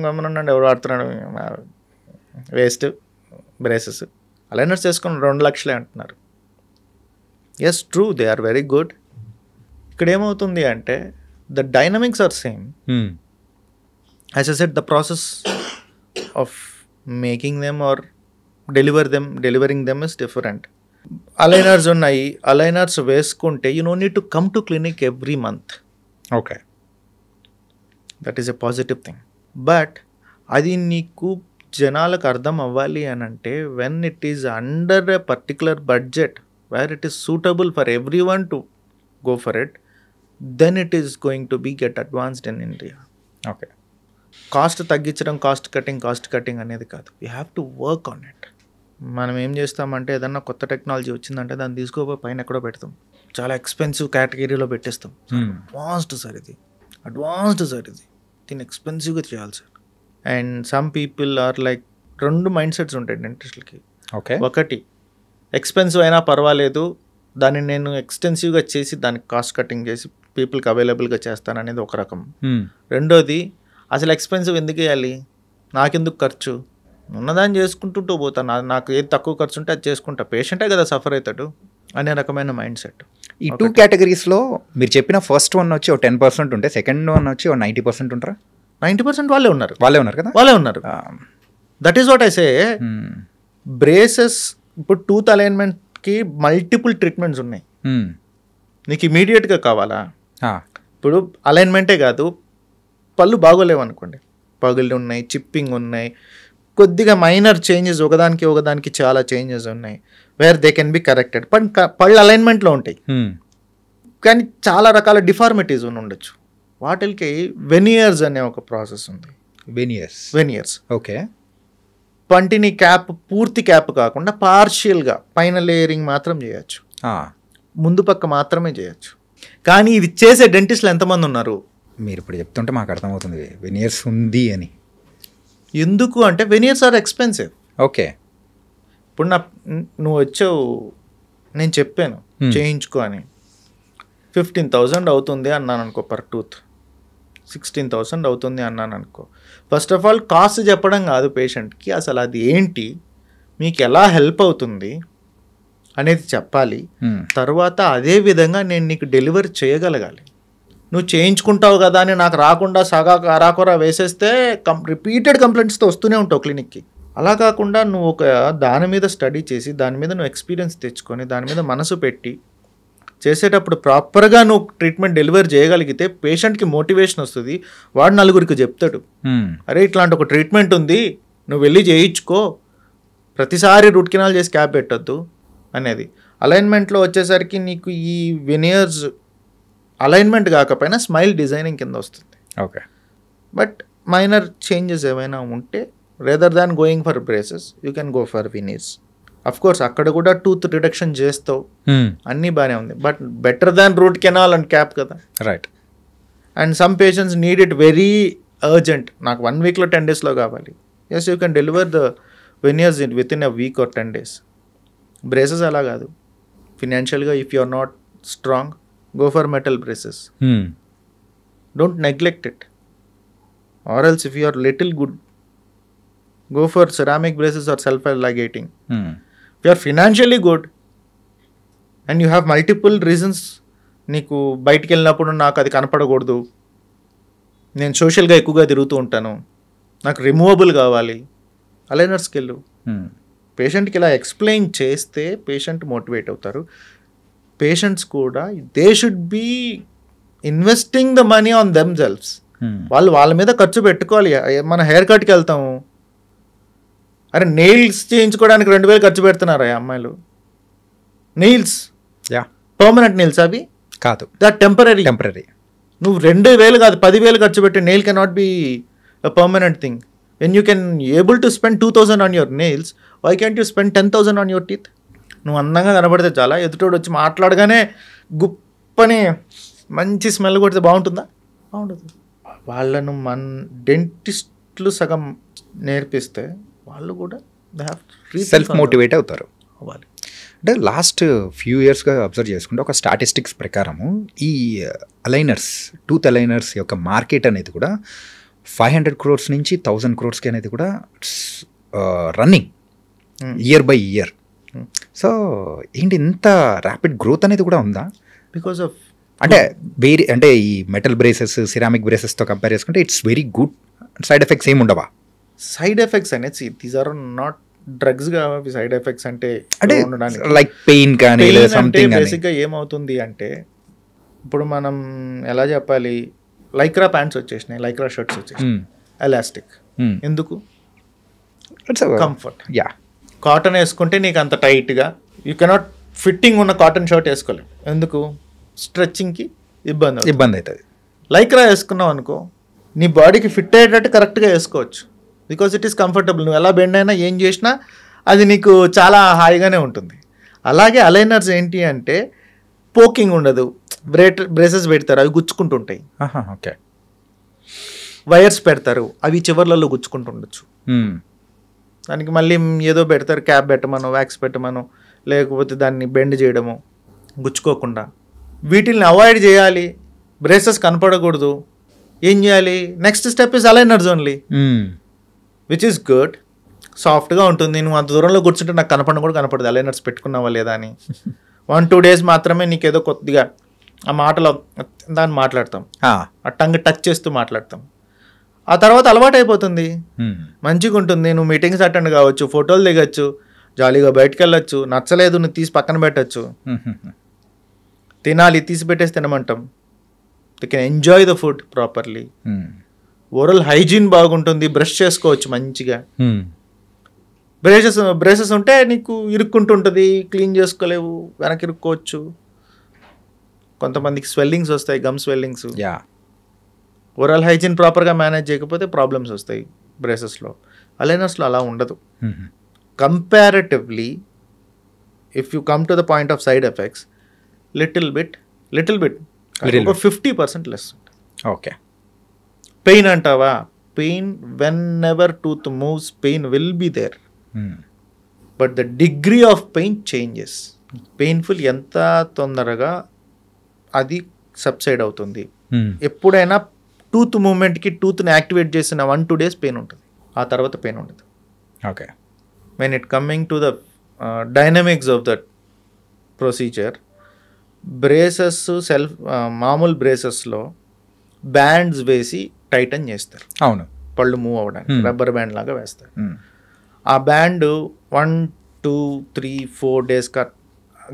C: గమనండి, ఎవరు వాడుతున్నాడు, వేస్ట్ బ్రేసెస్. అలైనర్స్ చేసుకుని 2 లక్షలే అంటున్నారు. Yes, true, they are very good. ఇక్కడ ఏమవుతుంది అంటే the dynamics are same. As I said, the process of making them or delivering them is different. Aligners ఉన్నాయి, అలైనర్స్ వేసుకుంటే you know need to come to clinic every month.
B: Okay,
C: that is a positive thing. But అది నీకు జనాలకు అర్థం అవ్వాలి అని అంటే when it is under a particular budget where it is suitable for everyone to go for it, then it is going to be get advanced in India.
B: Okay,
C: cost తగ్గించడం, cost cutting అనేది కాదు, we have to work on it. మనం ఏం చేస్తామంటే ఏదన్నా కొత్త technology వచ్చిందంటే దాన్ని తీసుకోపోయి పైన ఎక్కడో పెడతాం, చాలా ఎక్స్పెన్సివ్ కేటగిరీలో పెట్టేస్తాం. అడ్వాన్స్డ్ సార్ ఇది, దీన్ని ఎక్స్పెన్సివ్గా చేయాలి sir. And some people are like, 2 mind sets ఉంటాయి డెంటిస్ట్లకి.
B: ఓకే,
C: ఒకటి ఎక్స్పెన్సివ్ అయినా పర్వాలేదు, దాన్ని నేను ఎక్స్టెన్సివ్గా చేసి దానికి కాస్ట్ కటింగ్ చేసి పీపుల్కి అవైలబుల్గా చేస్తాను అనేది ఒక రకం. రెండోది అసలు ఎక్స్పెన్సివ్ ఎందుకు వేయాలి, నాకెందుకు ఖర్చు, ఉన్నదాన్ని చేసుకుంటుంటూ పోతాను, నాకు ఏది తక్కువ ఖర్చు ఉంటే అది చేసుకుంటా, పేషెంటే కదా సఫర్ అవుతాడు అనే రకమైన మైండ్ సెట్.
B: ఈ 2 కేటగిరీస్లో మీరు చెప్పిన ఫస్ట్ వన్ వచ్చి 10% ఉంటే సెకండ్ వన్ వచ్చి 90% ఉంటారా?
C: 90% వాళ్ళే ఉన్నారు
B: కదా,
C: వాళ్ళే ఉన్నారు. That is what I say. Braces ఇప్పుడు టూత్ అలైన్మెంట్కి మల్టిపుల్ ట్రీట్మెంట్స్ ఉన్నాయి. నీకు ఇమీడియట్గా కావాలా? ఇప్పుడు అలైన్మెంటే కాదు, పళ్ళు బాగోలేవు అనుకోండి, పగుళ్ళు ఉన్నాయి, చిప్పింగ్ ఉన్నాయి, కొద్దిగా మైనర్ చేంజెస్, ఒకదానికి చాలా చేంజెస్ ఉన్నాయి, where they can be corrected. పళ్ళు అలైన్మెంట్లో ఉంటాయి, కానీ చాలా రకాల డిఫార్మిటీస్ ఉండొచ్చు. వాటికి వెనియర్స్ అనే ఒక ప్రాసెస్ ఉంది. వెనియర్స్
B: ఓకే,
C: పంటిని క్యాప్, పూర్తి క్యాప్ కాకుండా పార్షియల్గా పైన లేయరింగ్ మాత్రం చేయొచ్చు, ముందు పక్క మాత్రమే చేయొచ్చు. కానీ ఇది చేసే డెంటిస్టులు ఎంతమంది ఉన్నారు?
B: మీరు ఇప్పుడు చెప్తుంటే మాకు అర్థమవుతుంది వెనియర్స్ ఉంది అని.
C: ఎందుకు అంటే వెనియర్స్ ఆర్ ఎక్స్పెన్సివ్.
B: ఓకే,
C: ఇప్పుడు నువ్వు వచ్చావు, నేను చెప్పాను చేయించుకో అని, 15,000 అవుతుంది అన్నాను అనుకో పర్ టూత్, 16,000 అవుతుంది అన్నాను అనుకో. ఫస్ట్ ఆఫ్ ఆల్ కాస్ట్ చెప్పడం కాదు పేషెంట్కి, అసలు అది ఏంటి, మీకు ఎలా హెల్ప్ అవుతుంది అనేది చెప్పాలి. తర్వాత అదే విధంగా నేను నీకు డెలివరీ చేయగలగాలి. నువ్వు చేయించుకుంటావు కదా అని నాకు రాకుండా అరాకొరా వేసేస్తే రిపీటెడ్ కంప్లైంట్స్తో వస్తూనే ఉంటావు క్లినిక్కి. అలా కాకుండా నువ్వు ఒక దాని మీద స్టడీ చేసి, దాని మీద నువ్వు ఎక్స్పీరియన్స్ తెచ్చుకొని, దాని మీద మనసు పెట్టి చేసేటప్పుడు ప్రాపర్గా నువ్వు ట్రీట్మెంట్ డెలివరీ చేయగలిగితే పేషెంట్కి మోటివేషన్ వస్తుంది. వాడు నలుగురికి చెప్తాడు, అరే ఇట్లాంటి ఒక ట్రీట్మెంట్ ఉంది, నువ్వు వెళ్ళి చేయించుకో, ప్రతిసారి రూట్ కెనాల్ చేసి క్యాప్ పెట్టొద్దు అనేది. అలైన్మెంట్లో వచ్చేసరికి నీకు ఈ వెనియర్స్ అలైన్మెంట్ కాకపోయినా స్మైల్ డిజైనింగ్ కింద వస్తుంది.
B: ఓకే,
C: బట్ మైనర్ చేంజెస్ ఏమైనా ఉంటే rather than going for braces you can go for veneers. Of course అక్కడ కూడా టూత్ రిడక్షన్ చేస్తావు, అన్నీ బాగానే ఉంది, but better than root canal and cap కదా.
B: Right.
C: And some patients need it very urgent, నాకు 1 వీక్లో 10 డేస్లో కావాలి. Yes, you can deliver the veneers within a week are 10 days. Braces అలా కాదు, ఫినాన్షియల్గా if you are not strong, go for metal braces. Don't neglect it. Or else if you are little good, go for ceramic braces or self-ligating. If you are financially good and you have multiple reasons, నీకు బయటికి వెళ్ళినప్పుడు నాకు అది కనపడకూడదు, నేను సోషల్గా ఎక్కువగా తిరుగుతూ ఉంటాను, నాకు రిమూవబుల్ కావాలి, అలైనర్స్కి వెళ్ళు. పేషెంట్కి ఇలా ఎక్స్ప్లెయిన్ చేస్తే పేషెంట్ మోటివేట్ అవుతారు. పేషెంట్స్ కూడా they should be investing the money on them selfs. వాళ్ళు వాళ్ళ మీద ఖర్చు పెట్టుకోవాలి. మన హెయిర్ కట్కి వెళ్తాము, అరే నెయిల్స్ చేయించుకోవడానికి 2,000 ఖర్చు పెడుతున్నారా అమ్మాయిలు? నెయిల్స్ పర్మనెంట్ నెయిల్స్ అవి
B: కాదు,
C: దట్ టెంపరీ. నువ్వు 2,000 కాదు 10,000 ఖర్చు పెట్టి nail cannot be a permanent thing. When you can able to spend 2,000 on your nails, why can't you spend 10,000 on your teeth? నువ్వు అందంగా కనబడితే చాలా, ఎదుటోడు వచ్చి మాట్లాడగానే గుప్పని మంచి స్మెల్ కొడితే బాగుంటుందా? బాగుంటుంది. వాళ్ళను మన డెంటిస్టులు సగం నేర్పిస్తే వాళ్ళు కూడా
B: సెల్ఫ్ మోటివేట్ అవుతారు. అవ్వాలి. అంటే లాస్ట్ ఫ్యూ ఇయర్స్గా అబ్జర్వ్ చేసుకుంటే ఒక స్టాటిస్టిక్స్ ప్రకారము ఈ అలైనర్స్, టూత్ అలైనర్స్ యొక్క మార్కెట్ అనేది కూడా 500 crores నుంచి 1,000 crores అనేది కూడా running year by year. So ఏంటి ఇంత ర్యాపిడ్ గ్రోత్ అనేది కూడా ఉందా?
C: బికాస్ ఆఫ్
B: అంటే ఈ మెటల్ బ్రేసెస్, సిరామిక్ బ్రేసెస్తో కంపేర్ చేసుకుంటే it's very good. Side effects ఏమి ఉండవా?
C: సైడ్ ఎఫెక్ట్స్ అనేది దీస్ ఆర్ నాట్ డ్రగ్స్ గా సైడ్ ఎఫెక్ట్స్ అంటే
B: లైక్ పెయిన్ కానీ సంథింగ్.
C: బేసిక్గా ఏమవుతుంది అంటే ఇప్పుడు మనం ఎలా చెప్పాలి, లైక్రా ప్యాంట్స్ వచ్చేసినాయి, లైక్రా షర్ట్స్ వచ్చేసినాయి, ఎలాస్టిక్. ఎందుకు?
B: It's
C: comfort.
B: యా.
C: కాటన్ వేసుకుంటే నీకు అంత టైట్గా యూ కెనాట్ ఫిట్టింగ్ ఉన్న కాటన్ షర్ట్ వేసుకోలేము. ఎందుకు? స్ట్రెచ్చింగ్కి ఇబ్బంది
B: అవుతుంది.
C: లైక్రా వేసుకున్నావు అనుకో, నీ బాడీకి ఫిట్ అయ్యేటట్టు కరెక్ట్గా వేసుకోవచ్చు. Because it is comfortable. నువ్వు ఎలా బెండ్ అయినా ఏం చేసినా అది నీకు చాలా హాయిగానే ఉంటుంది. అలాగే అలైనర్స్ ఏంటి అంటే పోకింగ్ ఉండదు. బ్రేసెస్ పెడతారు, అవి గుచ్చుకుంటుంటాయి.
B: ఓకే.
C: వైర్స్ పెడతారు, అవి చివర్లలో గుచ్చుకుంటుండొచ్చు. దానికి మళ్ళీ ఏదో పెడతారు, క్యాప్ పెట్టమను, వ్యాక్స్ పెట్టమను, లేకపోతే దాన్ని బెండ్ చేయడము గుచ్చుకోకుండా. వీటిని అవాయిడ్ చేయాలి, బ్రేసెస్ కనపడకూడదు. ఏం చేయాలి? Next step is aligners only, which is good. సాఫ్ట్గా ఉంటుంది. నువ్వు అంత దూరంలో కూర్చుంటే నాకు కూడా కనపడదు అలైనర్స్ పెట్టుకున్నావా లేదా అని. 1-2 days మాత్రమే నీకేదో కొద్దిగా ఆ మాటలో దాన్ని మాట్లాడతాం, ఆ టంగ్ టచ్ చేస్తూ మాట్లాడతాం. ఆ తర్వాత అలవాటు అయిపోతుంది, మంచిగా ఉంటుంది. నువ్వు మీటింగ్స్ అటెండ్ కావచ్చు, ఫోటోలు దిగచ్చు, జాలీగా బయటకు వెళ్ళొచ్చు. నచ్చలేదు నువ్వు తీసి పక్కన పెట్టచ్చు. తినాలి, తీసి పెట్టేసి తినమంటాం. They can enjoy the food properly. Oral hygiene బాగుంటుంది, బ్రష్ చేసుకోవచ్చు మంచిగా. బ్రేసెస్ ఉంటే నీకు ఇరుక్కుంటుంటుంది, క్లీన్ చేసుకోలేవు, వెనక్కి ఇరుక్కోవచ్చు. కొంతమందికి స్వెల్లింగ్స్ వస్తాయి, గమ్ స్వెల్లింగ్స్. ఓరల్ హైజీన్ ప్రాపర్గా మేనేజ్ చేయకపోతే ప్రాబ్లమ్స్ వస్తాయి బ్రేసెస్లో. అలైనర్స్లో అలా ఉండదు. Comparatively if you come to the point of side effects, little bit 50% less ఉంటుంది.
B: ఓకే.
C: పెయిన్ అంటావా? Pain whenever tooth moves, pain will be there. But the degree of pain changes. Painful ఎంత తొందరగా అది subside అవుతుంది. ఎప్పుడైనా tooth మూమెంట్కి టూత్ని activate చేసిన 1-2 days pain ఉంటుంది, ఆ తర్వాత పెయిన్ ఉండదు.
B: Okay.
C: When it coming to the dynamics of that procedure, braces మామూలు బ్రేసెస్లో బ్యాండ్స్ వేసి టైటన్ చేస్తారు.
B: అవును,
C: పళ్ళు మూవ్ అవ్వడానికి రబ్బర్ బ్యాండ్ లాగా వేస్తారు. ఆ బ్యాండ్ 1-2-3-4 days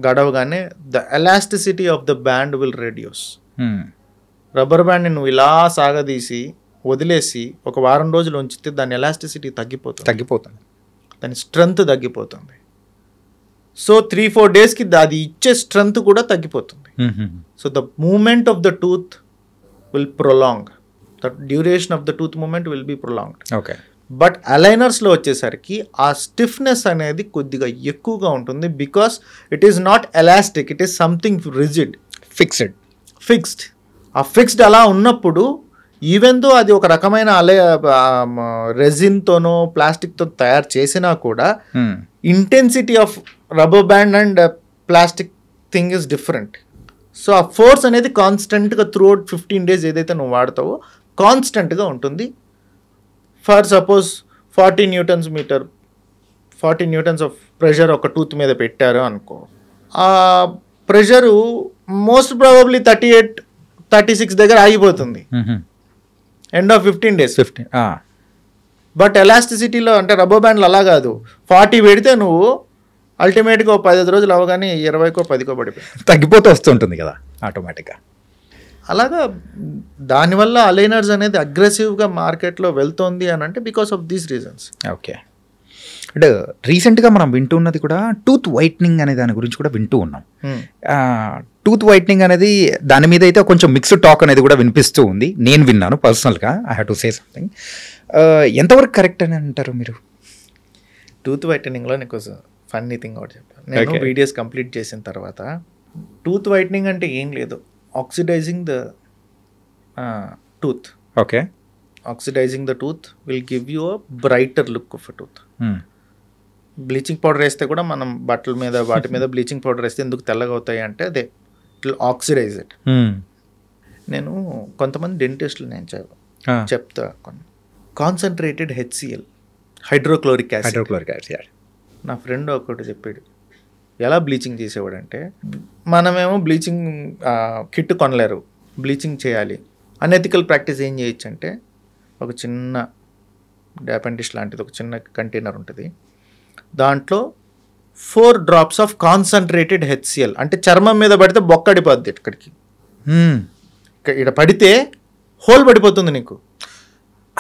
C: గడవగానే the elasticity of the band will reduce. Rubber బ్యాండ్ని నువ్వు ఇలా సాగదీసి వదిలేసి ఒక వారం రోజులు ఉంచితే దాని ఎలాస్టిసిటీ తగ్గిపోతుంది, దాని స్ట్రెంగ్త్ తగ్గిపోతుంది. సో 3-4 daysకి అది ఇచ్చే స్ట్రెంగ్త్ కూడా తగ్గిపోతుంది. So the movement of the tooth will prolong, the duration of the tooth movement will be prolonged.
B: Okay.
C: But అలైనర్స్లో వచ్చేసరికి ఆ స్టిఫ్నెస్ అనేది కొద్దిగా ఎక్కువగా ఉంటుంది. Because it is not elastic, it is something rigid, fixed. ఆ ఫిక్స్డ్ అలా ఉన్నప్పుడు ఈవెన్ దో అది ఒక రకమైన రెజిన్తోనో ప్లాస్టిక్తో తయారు చేసినా కూడా intensity of rubber band and plastic thing is different. So ఆ ఫోర్స్ అనేది కాన్స్టెంట్గా త్రూఅవుట్ 15 days ఏదైతే నువ్వు వాడతావో కాన్స్టెంట్గా ఉంటుంది. For suppose 40 newtons of pressure ఒక టూత్ మీద పెట్టారు అనుకో, ఆ ప్రెషరు మోస్ట్ ప్రాబబ్లీ 38-36 దగ్గర ఆగిపోతుంది ఎండ్ ఆఫ్ 15 days. బట్ ఎలాస్టిసిటీలో అంటే రబ్బర్ బ్యాండ్లు అలా కాదు, 40 పెడితే నువ్వు అల్టిమేట్గా 15 రోజులు అవగానే 20కో 10కో పడిపోయి
B: తగ్గిపోతూ వస్తుంటుంది కదా ఆటోమేటిక్గా.
C: అలాగా దానివల్ల అలైనర్స్ అనేది అగ్రెసివ్గా మార్కెట్లో వెళ్తోంది అని అంటే because of these reasons.
B: Okay. అంటే రీసెంట్గా మనం వింటూ ఉన్నది కూడా టూత్ వైట్నింగ్ అనే దాని గురించి కూడా వింటూ ఉన్నాం. టూత్ వైట్నింగ్ అనేది దాని మీద అయితే కొంచెం మిక్స్డ్ టాక్ అనేది కూడా వినిపిస్తూ ఉంది. నేను విన్నాను పర్సనల్గా, I have to say something. ఎంతవరకు కరెక్ట్ అని అంటారు మీరు?
C: టూత్ వైటనింగ్లో నీకు ఫన్నీ థింగ్ ఒకటి చెప్పాను. నేను వీడియోస్ కంప్లీట్ చేసిన తర్వాత టూత్ వైటనింగ్ అంటే ఏం లేదు, oxidising the tooth.
B: Okay.
C: Oxidising the tooth will give you a brighter look of a tooth. Bleaching powder వేస్తే కూడా మనం బట్టల మీద వాటి మీద బ్లీచింగ్ పౌడర్ వేస్తే ఎందుకు తెల్లగా అవుతాయి అంటే అదే ఇట్ విల్ ఆక్సిడైజ్ ఇట్. నేను కొంతమంది డెంటిస్టులు నేను చెప్తా, కాన్సన్ట్రేటెడ్ HCl, హైడ్రోక్లోరిక్ యాసిడ్. నా ఫ్రెండ్ ఒకటి చెప్పాడు, ఎలా బ్లీచింగ్ చేసేవాడంటే, మనమేమో బ్లీచింగ్ కిట్ కొనలేరు, బ్లీచింగ్ చేయాలి. అనెథికల్ ప్రాక్టీస్ ఏం చేయొచ్చు అంటే, ఒక చిన్న డాపెంటిష్ లాంటిది ఒక చిన్న కంటైనర్ ఉంటుంది, దాంట్లో 4 drops ఆఫ్ కాన్సన్ట్రేటెడ్ HCl, అంటే చర్మం మీద పడితే బొక్కడిపోద్ది, ఇక్కడికి ఇక్కడ పడితే హోల్ పడిపోతుంది నీకు.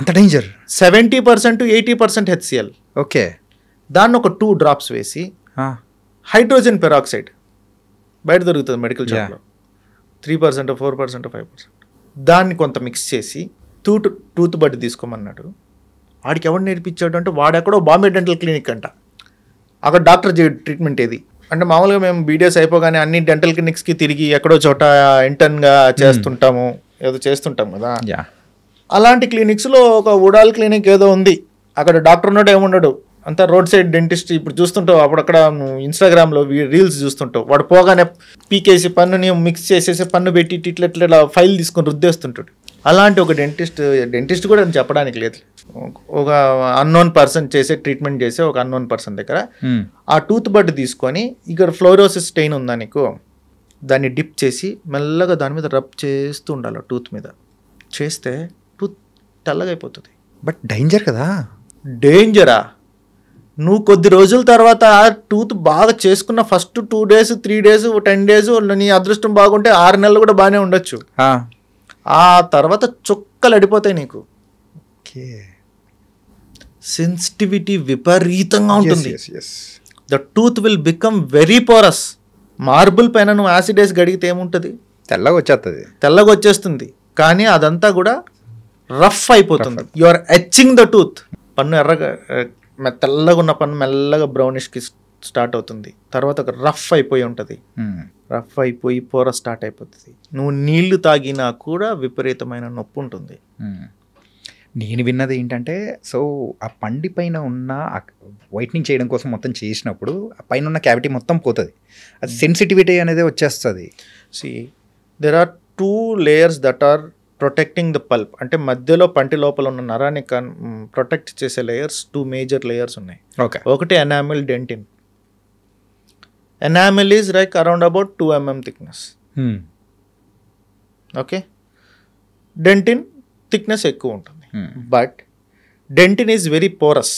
B: అంత డేంజర్.
C: 70% to 80% HCl.
B: ఓకే.
C: దాన్ని ఒక 2 drops వేసి హైడ్రోజన్ పెరాక్సైడ్ బయట దొరుకుతుంది మెడికల్ షాప్లో, 3% 4% 5%. దాన్ని కొంత మిక్స్ చేసి టూత్ బడ్ తీసుకోమన్నాడు. వాడికి ఎవరు నేర్పించాడు అంటే వాడెక్కడో బాంబే డెంటల్ క్లినిక్ అంట, అక్కడ డాక్టర్ ట్రీట్మెంట్ ఏది అంటే మామూలుగా మేము బీడిఎస్ అయిపోగానే అన్ని డెంటల్ క్లినిక్స్కి తిరిగి ఎక్కడో చోట ఇంటర్న్గా చేస్తుంటాము, ఏదో చేస్తుంటాం కదా. అలాంటి క్లినిక్స్లో ఒక ఉడాల్ క్లినిక్ ఏదో ఉంది, అక్కడ డాక్టర్ ఉన్నాడు ఏముండడు, అంతా రోడ్ సైడ్ డెంటిస్ట్. ఇప్పుడు చూస్తుంటావు అప్పుడక్కడ ఇన్స్టాగ్రామ్లో రీల్స్ చూస్తుంటావు, వాడు పోగానే పీకేసి పన్నుని మిక్స్ చేసేసి పన్ను పెట్టి ఇట్లా ఫైల్ తీసుకొని రుద్దేస్తుంటాడు. అలాంటి ఒక డెంటిస్ట్ కూడా అని చెప్పడానికి లేదు, ఒక అన్నోన్ పర్సన్ చేసే ట్రీట్మెంట్ చేసే ఒక అన్నోన్ పర్సన్ దగ్గర ఆ టూత్ బడ్ తీసుకొని, ఇక్కడ ఫ్లోరోసిస్ స్టెయిన్ ఉందా నీకు, దాన్ని డిప్ చేసి మెల్లగా దాని మీద రబ్ చేస్తూ ఉండాలి. టూత్ మీద చేస్తే టూత్ తెల్లగా అయిపోతుంది.
B: బట్ డేంజర్ కదా.
C: డేంజరా? నువ్వు కొద్ది రోజుల తర్వాత టూత్ బాగా చేసుకున్న ఫస్ట్ 2 days 3 days 10 days నీ అదృష్టం బాగుంటే 6 నెలలు కూడా బాగానే ఉండొచ్చు. ఆ తర్వాత చుక్కలు అడిపోతాయి నీకు. సెన్సిటివిటీ విపరీతంగా ఉంటుంది. The tooth will become very porous. Marble పైన నువ్వు యాసిడ్ వేసి గడిగితే ఏముంటుంది, తెల్లగా వచ్చేస్తుంది. కానీ అదంతా కూడా రఫ్ అయిపోతుంది. You are etching the tooth. పన్ను ఎర్రగా తెల్లగా ఉన్న పన్ను మెల్లగా బ్రౌనిష్కి స్టార్ట్ అవుతుంది. తర్వాత ఒక రఫ్ అయిపోయి ఉంటుంది, రఫ్ అయిపోయి పోర స్టార్ట్ అయిపోతుంది. నువ్వు నీళ్లు తాగినా కూడా విపరీతమైన నొప్పి ఉంటుంది.
B: నేను విన్నది ఏంటంటే, సో ఆ పండి పైన ఉన్న వైట్నింగ్ చేయడం కోసం మొత్తం చేసినప్పుడు ఆ పైన ఉన్న క్యావిటీ మొత్తం పోతుంది, అది సెన్సిటివిటీ అనేది వచ్చేస్తుంది.
C: There are 2 layers that are protecting the pulp. అంటే మధ్యలో పంటి లోపల ఉన్న నరాన్ని ప్రొటెక్ట్ చేసే లేయర్స్ 2 major layers ఉన్నాయి. ఒకటి enamel, dentin. Enamel is like around about 2 mm thickness. Okay, dentin thickness ఎక్కువ ఉంటుంది. But dentin is very porous.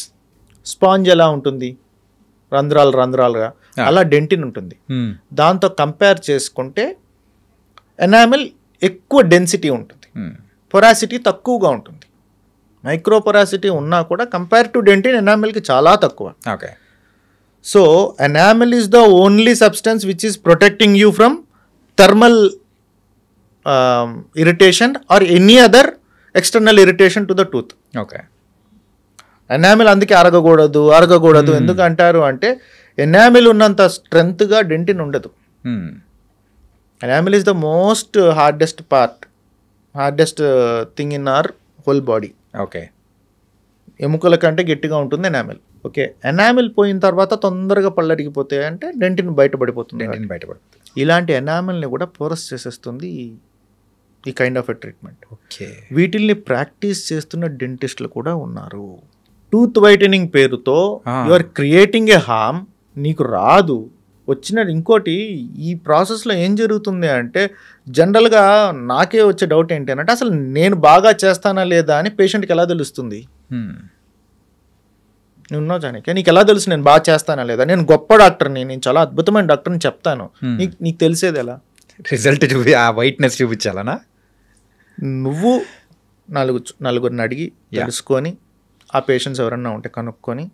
C: Sponge ఎలా ఉంటుంది రంధ్రాలుగా, అలా డెంటిన్ ఉంటుంది. దాంతో కంపేర్ చేసుకుంటే ఎనామిల్ ఎక్కువ డెన్సిటీ ఉంటుంది, పొరాసిటీ తక్కువగా ఉంటుంది. మైక్రో పొరాసిటీ ఉన్నా కూడా కంపేర్ టు డెంటిన్ ఎనామిల్కి చాలా తక్కువ. So enamel is the only substance which is protecting you from thermal irritation or any other external irritation to the tooth. Enamel అందుకే అరగకూడదు ఎందుకు అంటారు అంటే, ఎనామిల్ ఉన్నంత స్ట్రెంగ్త్గా డెంటిన్ ఉండదు. Enamel is the most hardest thing in our whole body. ఎముకల కంటే గట్టిగా ఉంటుంది ఎనామిల్. ఓకే, ఎనామిల్ పోయిన తర్వాత తొందరగా పళ్ళడిగిపోతాయి అంటే డెంటిన్ బయటపడిపోతుంది. ఇలాంటి ఎనామిల్ని కూడా పోరస్ చేసేస్తుంది ఈ కైండ్ ఆఫ్ ఎ ట్రీట్మెంట్. వీటిల్ని ప్రాక్టీస్ చేస్తున్న డెంటిస్టులు కూడా ఉన్నారు. టూత్ వైటనింగ్ పేరుతో you are creating a harm. నీకు రాదు వచ్చిన. ఇంకోటి, ఈ ప్రాసెస్లో ఏం జరుగుతుంది అంటే, జనరల్గా నాకే వచ్చే డౌట్ ఏంటి అంటే, అసలు నేను బాగా చేస్తానా లేదా అని పేషెంట్కి ఎలా తెలుస్తుంది? నువ్వు జానకి, నీకు ఎలా తెలుసు నేను బాగా చేస్తానా లేదా? నేను గొప్ప డాక్టర్ని, నేను చాలా అద్భుతమైన డాక్టర్ని చెప్తాను, నీకు తెలిసేది ఎలా?
B: రిజల్ట్ ఆ వైట్నెస్ చూపించాలనా?
C: నువ్వు నలుగురిని అడిగి తెలుసుకొని, ఆ పేషెంట్స్ ఎవరన్నా ఉంటే కనుక్కొని,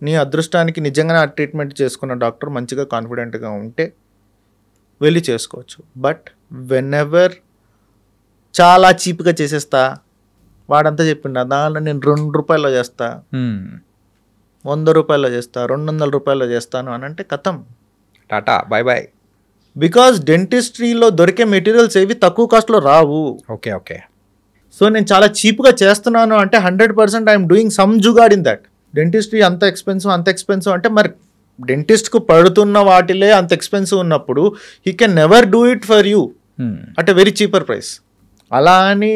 C: నీ అదృష్టానికి నిజంగానే ఆ ట్రీట్మెంట్ చేసుకున్న డాక్టర్ మంచిగా కాన్ఫిడెంట్గా ఉంటే వెళ్ళి చేసుకోవచ్చు. బట్ వెనెవర్ చాలా చీప్గా చేసేస్తా, వాడంతా చెప్పిండ దానిలో నేను ₹2 చేస్తా, ₹100 చేస్తా, ₹200 చేస్తాను అని అంటే కథం,
B: టాటా బాయ్ బాయ్.
C: బికాస్ డెంటిస్ట్రీలో దొరికే మెటీరియల్స్ ఏవి తక్కువ కాస్ట్లో రావు.
B: ఓకే.
C: సో నేను చాలా చీప్గా చేస్తున్నాను అంటే 100% I'm doing some jugaad in that. Dentistry అంత ఎక్స్పెన్సివ్ అంటే మరి డెంటిస్ట్కు పడుతున్న వాటిలే అంత ఎక్స్పెన్సివ్ ఉన్నప్పుడు he can never do it for you at a very cheaper price. అలా అని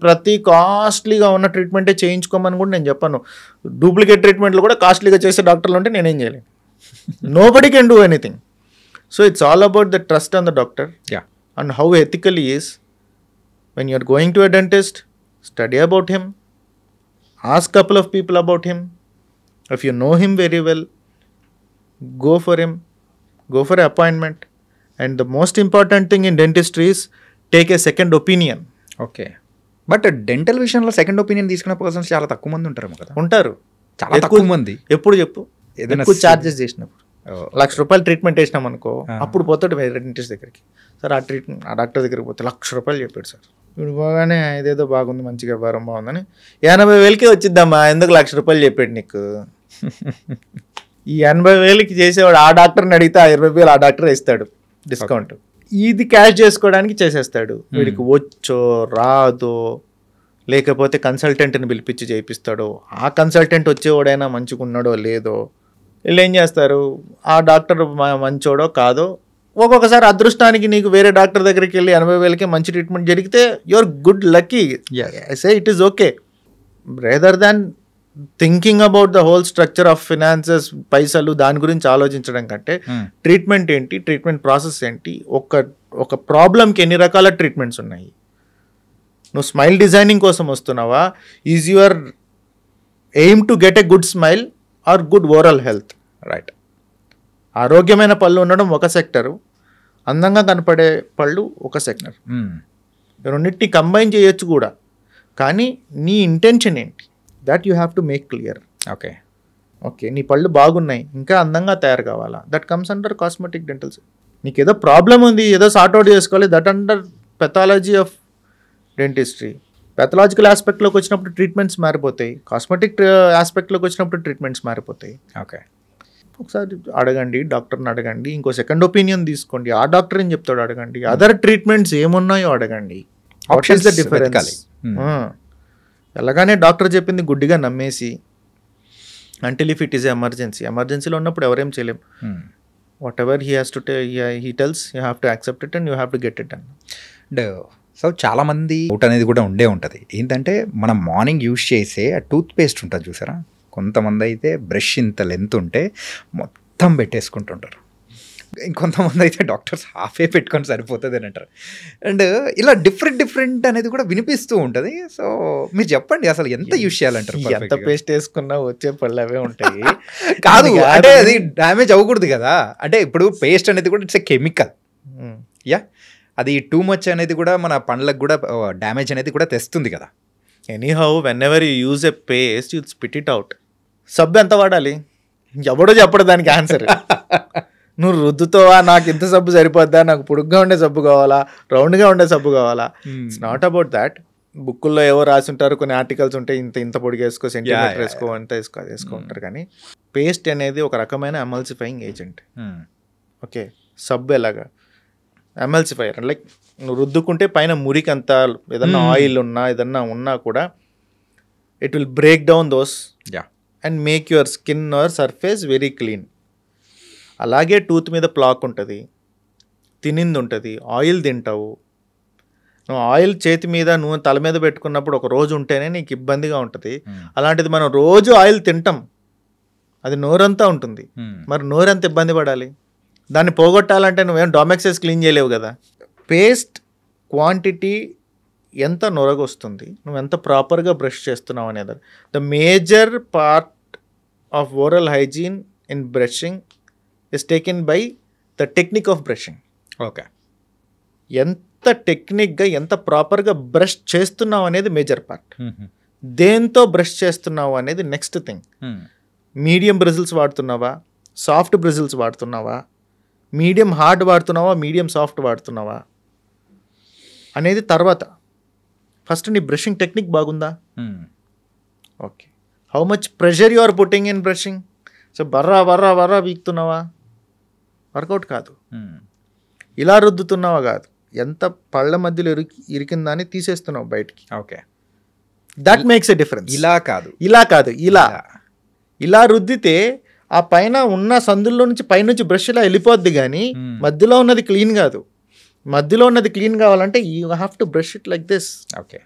C: ప్రతి కాస్ట్లీగా ఉన్న ట్రీట్మెంటే చేయించుకోమని కూడా నేను చెప్పాను. డూప్లికేట్ ట్రీట్మెంట్లు కూడా కాస్ట్లీగా చేసే డాక్టర్లు ఉంటే నేనేం చేయలేను. Nobody can do anything. So it's all about the trust on the doctor and how ethical he is. When you're going to a dentist, study about him, ask couple of people about him. If you know him very well, go for him, go for an appointment. And the most important thing in dentistry is take a second opinion.
B: But dental విషయంలో second opinion తీసుకునే persons చాలా తక్కువ మంది ఉంటారు కదా.
C: ఉంటారు,
B: చాలా తక్కువ మంది.
C: ఎప్పుడు చెప్పు, ఏదైనా చార్జెస్ చేసినప్పుడు ₹1,00,000 ట్రీట్మెంట్ వేసినాం అనుకో, అప్పుడు పోతాడు వేరే డెంటిస్ట్ దగ్గరికి. సార్ ఆ డాక్టర్ దగ్గరికి పోతే ₹1,00,000 చెప్పాడు సార్. ఇప్పుడు పోగానే ఇదేదో బాగుంది, మంచిగా వ్యవహారం బాగుందని 80,000కే వచ్చిద్దామా, ఎందుకు ₹1,00,000 చెప్పాడు నీకు? ఈ 80,000కి చేసేవాడు ఆ డాక్టర్ని అడిగితే ఆ 20,000 ఆ డాక్టర్ ఇస్తాడు డిస్కౌంట్. ఇది క్యాష్ చేసుకోవడానికి చేసేస్తాడు. వీడికి వచ్చో రాదో, లేకపోతే కన్సల్టెంట్ని పిలిపించి చేయిస్తాడో, ఆ కన్సల్టెంట్ వచ్చేవాడైనా మంచిగా ఉన్నాడో లేదో, వీళ్ళు ఏం చేస్తారు, ఆ డాక్టర్ మంచోడో కాదో, ఒక్కొక్కసారి అదృష్టానికి నీకు వేరే డాక్టర్ దగ్గరికి వెళ్ళి 80,000కి మంచి ట్రీట్మెంట్ జరిగితే your good lucky, say it is okay. Rather than thinking about the whole structure of finances, పైసలు దాని గురించి ఆలోచించడం కంటే ట్రీట్మెంట్ ఏంటి, ట్రీట్మెంట్ ప్రాసెస్ ఏంటి, ఒక ప్రాబ్లంకి ఎన్ని రకాల ట్రీట్మెంట్స్ ఉన్నాయి. నువ్వు స్మైల్ డిజైనింగ్ కోసం వస్తున్నావా, is your aim to get a good smile are good oral health, right? ఆరోగ్యమైన పళ్ళు ఉండడం ఒక సెక్టరు, అందంగా కనపడే పళ్ళు ఒక సెక్టర్. రెండింటిని కంబైన్ చేయొచ్చు కూడా, కానీ నీ ఇంటెన్షన్ ఏంటి, that you have to make clear.
B: Okay
C: okay, నీ పళ్ళు బాగున్నాయి, ఇంకా అందంగా తయారు కావాలా, that comes under cosmetic dentals. నీకు ఏదో ప్రాబ్లం ఉంది, ఏదో సార్ట్అవుట్ చేసుకోవాలి, that under pathology of dentistry. Pathological ఆస్పెక్ట్లోకి వచ్చినప్పుడు ట్రీట్మెంట్స్ మారిపోతాయి, కాస్మెటిక్ ఆస్పెక్ట్లోకి వచ్చినప్పుడు ట్రీట్మెంట్స్ మారిపోతాయి.
B: ఓకే,
C: ఒకసారి అడగండి, డాక్టర్ని అడగండి, ఇంకో సెకండ్ ఒపీనియన్ తీసుకోండి, ఆ డాక్టర్ ఏం చెప్తాడు అడగండి, అదర్ ట్రీట్మెంట్స్ ఏమున్నాయో అడగండి. What is the difference? ఎలాగానే డాక్టర్ చెప్పింది గుడ్డిగా నమ్మేసి, అంటిల్ ఇఫ్ ఇట్ ఈస్ ఎమర్జెన్సీలో ఉన్నప్పుడు ఎవరేం చేయలేం. What ever he has to he tells, you have to accept it and you have to get it.
B: And so చాలామంది డౌట్ అనేది కూడా ఉంటుంది, ఏంటంటే మనం మార్నింగ్ యూజ్ చేసే ఆ టూత్ పేస్ట్ ఉంటుంది చూసారా, కొంతమంది అయితే బ్రష్ ఇంత లెంత్ ఉంటే మొత్తం పెట్టేసుకుంటుంటారు, ఇంకొంతమంది అయితే డాక్టర్స్ హాఫే పెట్టుకొని సరిపోతుంది అని అంటారు. అండ్ ఇలా డిఫరెంట్ అనేది కూడా వినిపిస్తూ ఉంటుంది. సో మీరు చెప్పండి, అసలు ఎంత యూజ్ చేయాలంటారు?
C: ఎంత పేస్ట్ వేసుకున్నా వచ్చే పళ్ళు అవే ఉంటాయి.
B: కాదు అంటే అది డ్యామేజ్ అవ్వకూడదు కదా, అంటే ఇప్పుడు పేస్ట్ అనేది కూడా ఇట్స్ ఎ కెమికల్, యా, అది టూ మచ్ అనేది కూడా మన పండ్లకు కూడా డ్యామేజ్ అనేది కూడా తెస్తుంది కదా.
C: Anyhow whenever you use a paste you spit it out. సబ్బు ఎంత వాడాలి, ఎవడో చెప్పడు దానికి ఆన్సర్. నువ్వు రుద్దుతావా, నాకు ఇంత సబ్బు సరిపోద్దా, నాకు పొడుగ్గా ఉండే సబ్బు కావాలా, రౌండ్గా ఉండే సబ్బు కావాలా, ఇట్స్ నాట్ అబౌట్ దాట్. బుక్కుల్లో ఏవో రాసి ఉంటారు, కొన్ని ఆర్టికల్స్ ఉంటాయి, ఇంత పొడిగా వేసుకో, సెంటీమీటర్ వేసుకో, అంత వేసుకో ఉంటారు. కానీ పేస్ట్ అనేది ఒక రకమైన ఎమల్సిఫైయింగ్ ఏజెంట్. ఓకే, సబ్బు ఎలాగా ఎమల్సిఫైయర్, లైక్ నువ్వు రుద్దుకుంటే పైన మురికి అంతా ఏదన్నా ఆయిల్ ఉన్నా ఏదన్నా ఉన్నా కూడా it will break down those and make your skin or surface very clean. అలాగే టూత్ మీద ప్లాక్ ఉంటుంది, తినింది ఉంటుంది, ఆయిల్ తింటావు. నువ్వు ఆయిల్ చేతి మీద నువ్వు తల మీద పెట్టుకున్నప్పుడు ఒక రోజు ఉంటేనే నీకు ఇబ్బందిగా ఉంటుంది. అలాంటిది మనం రోజు ఆయిల్ తింటాం, అది నోరంతా ఉంటుంది. మరి నోరంత ఇబ్బంది పడాలి, దాన్ని పోగొట్టాలంటే నువ్వేం డామెక్సెస్ క్లీన్ చేయలేవు కదా. పేస్ట్ క్వాంటిటీ ఎంత నొరగొస్తుంది, నువ్వు ఎంత ప్రాపర్గా బ్రష్ చేస్తున్నావు అనేది. The major part of oral hygiene in brushing is taken by the technique of brushing.
B: Okay,
C: ఎంత టెక్నిక్గా ఎంత ప్రాపర్గా బ్రష్ చేస్తున్నావు అనేది మేజర్ పార్ట్. దేంతో బ్రష్ చేస్తున్నావు అనేది నెక్స్ట్ థింగ్. మీడియం బ్రిజిల్స్ వాడుతున్నావా, సాఫ్ట్ బ్రిజిల్స్ వాడుతున్నావా, మీడియం హార్డ్ వాడుతున్నావా, మీడియం సాఫ్ట్ వాడుతున్నావా అనేది తర్వాత. ఫస్ట్ నీ బ్రషింగ్ టెక్నిక్ బాగుందా, okay. How much pressure you are putting in brushing. So బర్రా వీక్తున్నావా, వర్కౌట్ కాదు. ఇలా రుద్దుతున్నావా కాదు, ఎంత పళ్ళ మధ్యలో ఇరికిందా అని తీసేస్తున్నావు బయటికి.
B: Okay,
C: that makes a difference.
B: ఇలా కాదు
C: ఇలా రుద్దితే ఆ పైన ఉన్న సందుల్లో నుంచి పైనుంచి బ్రష్ ఇలా వెళ్ళిపోద్ది, కానీ మధ్యలో ఉన్నది క్లీన్ కాదు. మధ్యలో ఉన్నది క్లీన్ కావాలంటే you have to brush it like this.
B: Okay,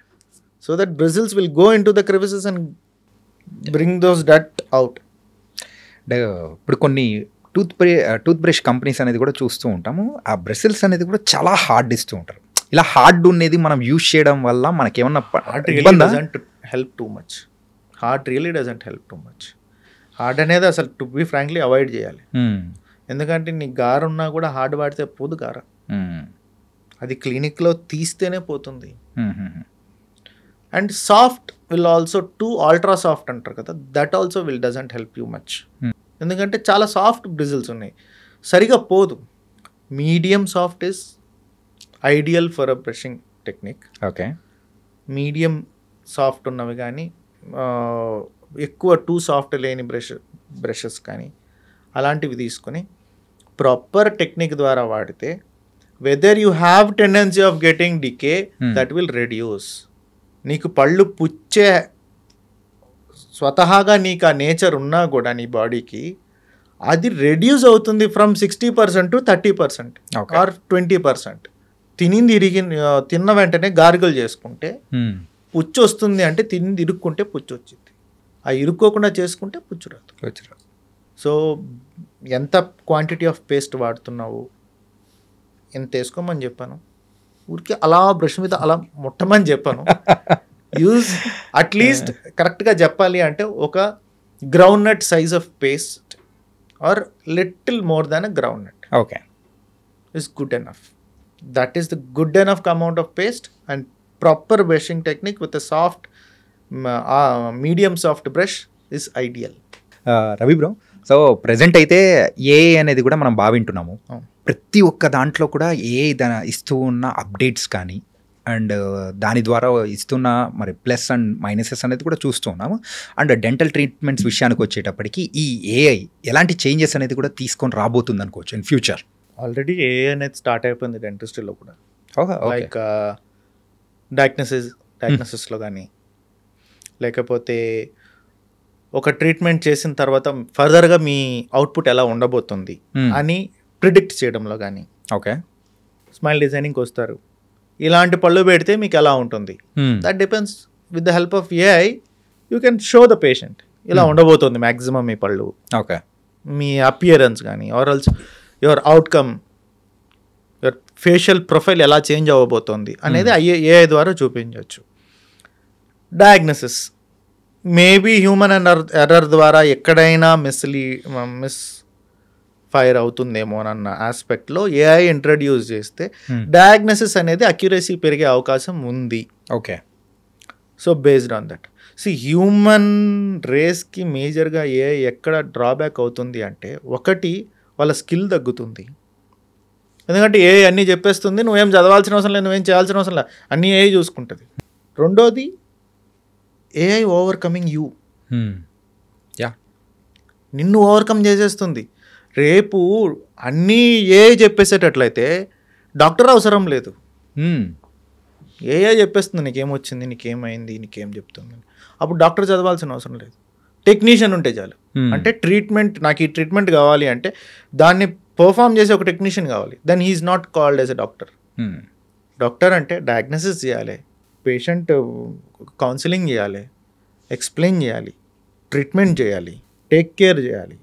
C: so that bristles will go in to the crevices and bring those డట్ అవుట్.
B: ఇప్పుడు కొన్ని టూత్ బ్రష్ కంపెనీస్ అనేది కూడా చూస్తూ ఉంటాము, ఆ బ్రషెస్ అనేది కూడా చాలా హార్డ్ ఇస్తూ ఉంటారు. ఇలా హార్డ్ ఉన్నది మనం యూజ్ చేయడం వల్ల మనకేమన్నా
C: help too much. Hard really doesn't help too much. Hard అనేది అసలు టు బి ఫ్రాంక్లీ అవాయిడ్ చేయాలి. ఎందుకంటే నీ గారు ఉన్నా కూడా హార్డ్ వాడితే పోదు గార, అది క్లినిక్లో తీస్తేనే పోతుంది. And soft will also two ultra soft అంటారు కదా, that also doesn't help you much. ఎందుకంటే చాలా సాఫ్ట్ బ్రిజిల్స్ ఉన్నాయి, సరిగా పోదు. Medium soft is ideal for a brushing technique.
B: Okay,
C: medium soft ఉన్నవి కానీ ఎక్కువ టూ సాఫ్ట్ లేని బ్రషెస్ కానీ అలాంటివి తీసుకొని ప్రాపర్ టెక్నిక్ ద్వారా వాడితే whether you have tendency of getting decay that will reduce. నీకు పళ్ళు పుచ్చే స్వతహాగా నీకు ఆ నేచర్ ఉన్నా కూడా నీ బాడీకి అది రెడ్యూస్ అవుతుంది ఫ్రమ్ 60% to 30% ఆర్ 20%. తిన్న వెంటనే గార్గిల్ చేసుకుంటే పుచ్చు వస్తుంది, అంటే తినింది ఇరుక్కుంటే పుచ్చు వచ్చింది, ఆ ఇరుక్కోకుండా చేసుకుంటే పుచ్చు రాదు. సో ఎంత క్వాంటిటీ ఆఫ్ పేస్ట్ వాడుతున్నావు, ఎంత వేసుకోమని చెప్పాను, ఊరికి అలా బ్రష్ మీద అలా ముట్టమని చెప్పాను. యూజ్ అట్లీస్ట్ కరెక్ట్గా చెప్పాలి అంటే ఒక groundnut size of paste or little more than a groundnut
B: okay
C: is good enough. That is the good enough amount of paste and proper brushing technique with a soft medium soft brush is ideal.
B: Ravi bro, so present అయితే AI అనేది కూడా మనం బాగా వింటున్నాము. ప్రతి ఒక్క దాంట్లో కూడా ఏఐ ఇస్తూ ఉన్న అప్డేట్స్ కానీ అండ్ దాని ద్వారా ఇస్తున్న మరి ప్లస్ అండ్ మైనసెస్ అనేది కూడా చూస్తూ ఉన్నాము. అండ్ డెంటల్ ట్రీట్మెంట్స్ విషయానికి వచ్చేటప్పటికి ఈ ఏఐ ఎలాంటి చేంజెస్ అనేది కూడా తీసుకొని రాబోతుంది అనుకోవచ్చు ఇన్ ఫ్యూచర్.
C: ఆల్రెడీ ఏఐ అనేది స్టార్ట్ అయిపోయింది డెంటిస్ట్రీలో కూడా. లైక్ డయాగ్నోసిస్లో కానీ లేకపోతే ఒక ట్రీట్మెంట్ చేసిన తర్వాత ఫర్దర్గా మీ అవుట్పుట్ ఎలా ఉండబోతుంది అని ప్రిడిక్ట్ చేయడంలో కానీ.
B: ఓకే,
C: స్మైల్ డిజైనింగ్కి వస్తారు, ఇలాంటి పళ్ళు పెడితే మీకు ఎలా ఉంటుంది, that depends. With the help of AI you can show the patient ఇలా ఉండబోతుంది మ్యాక్సిమం మీ పళ్ళు,
B: ఓకే,
C: మీ అపియరెన్స్ కానీ or also your outcome, your facial profile ఎలా చేంజ్ అవ్వబోతుంది అనేది ఏఐ ద్వారా చూపించవచ్చు. డయాగ్నోసిస్ మేబీ హ్యూమన్ ఎర్రర్ ద్వారా ఎక్కడైనా మిస్ ఫైర్ అవుతుందేమో అన్న ఆస్పెక్ట్లో ఏఐ ఇంట్రడ్యూస్ చేస్తే డయాగ్నోసిస్ అనేది అక్యురసీ పెరిగే అవకాశం ఉంది.
B: Okay,
C: so based on that human రేస్కి మేజర్గా ఏఐ ఎక్కడ డ్రాబ్యాక్ అవుతుంది అంటే, ఒకటి వాళ్ళ స్కిల్ తగ్గుతుంది, ఎందుకంటే ఏఐ అన్నీ చెప్పేస్తుంది, నువ్వేం చదవాల్సిన అవసరం లేదు, నువ్వేం చేయాల్సిన అవసరం లేదు, అన్నీ ఏఐ చూసుకుంటుంది. రెండోది ఏఐ ఓవర్కమింగ్ యూ, నిన్ను ఓవర్కమ్ చేసేస్తుంది. రేపు అన్నీ ఏఐ చెప్పేసేటట్లయితే డాక్టర్ అవసరం లేదు, ఏఐ చెప్పేస్తుంది నీకేమొచ్చింది, నీకేమైంది, నీకేం చెప్తుంది. అప్పుడు డాక్టర్ చదవాల్సిన అవసరం లేదు, టెక్నీషియన్ ఉంటే చాలు. అంటే ట్రీట్మెంట్, నాకు ఈ ట్రీట్మెంట్ కావాలి అంటే దాన్ని పర్ఫామ్ చేసే ఒక టెక్నీషియన్ కావాలి. Then he is not called as a doctor. Doctor అంటే డయాగ్నోసిస్ చేయాలి, పేషెంట్ కౌన్సిలింగ్ చేయాలి, ఎక్స్ప్లెయిన్ చేయాలి, ట్రీట్మెంట్ చేయాలి, టేక్ కేర్ చేయాలి.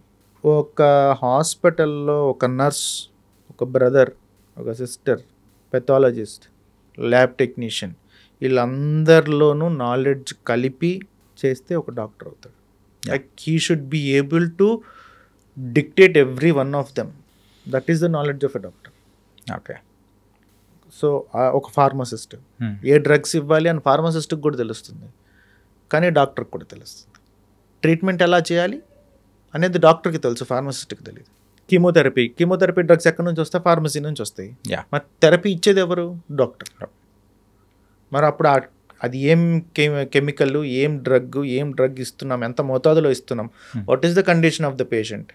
C: ఒక హాస్పిటల్లో ఒక నర్స్, ఒక బ్రదర్, ఒక సిస్టర్, పెథాలజిస్ట్, ల్యాబ్ టెక్నీషియన్, వీళ్ళందరిలోనూ నాలెడ్జ్ కలిపి చేస్తే ఒక డాక్టర్ అవుతాడు. Like he should be able to dictate every one of them. That is the knowledge of a doctor.
B: Okay,
C: so ఒక ఫార్మసిస్ట్ ఏ డ్రగ్స్ ఇవ్వాలి అని ఫార్మసిస్ట్కి కూడా తెలుస్తుంది, కానీ డాక్టర్కి కూడా తెలుస్తుంది. ట్రీట్మెంట్ ఎలా చేయాలి అనేది డాక్టర్కి తెలుసు, ఫార్మసిస్ట్కి తెలియదు. కీమోథెరపీ డ్రగ్స్ ఎక్కడి నుంచి వస్తాయి, ఫార్మసీ నుంచి వస్తాయి. మరి థెరపీ ఇచ్చేది ఎవరు, డాక్టర్. మరి అప్పుడు అది ఏం కెమికల్, ఏం డ్రగ్ ఇస్తున్నాం, ఎంత మోతాదులో ఇస్తున్నాం, what is the condition of the patient,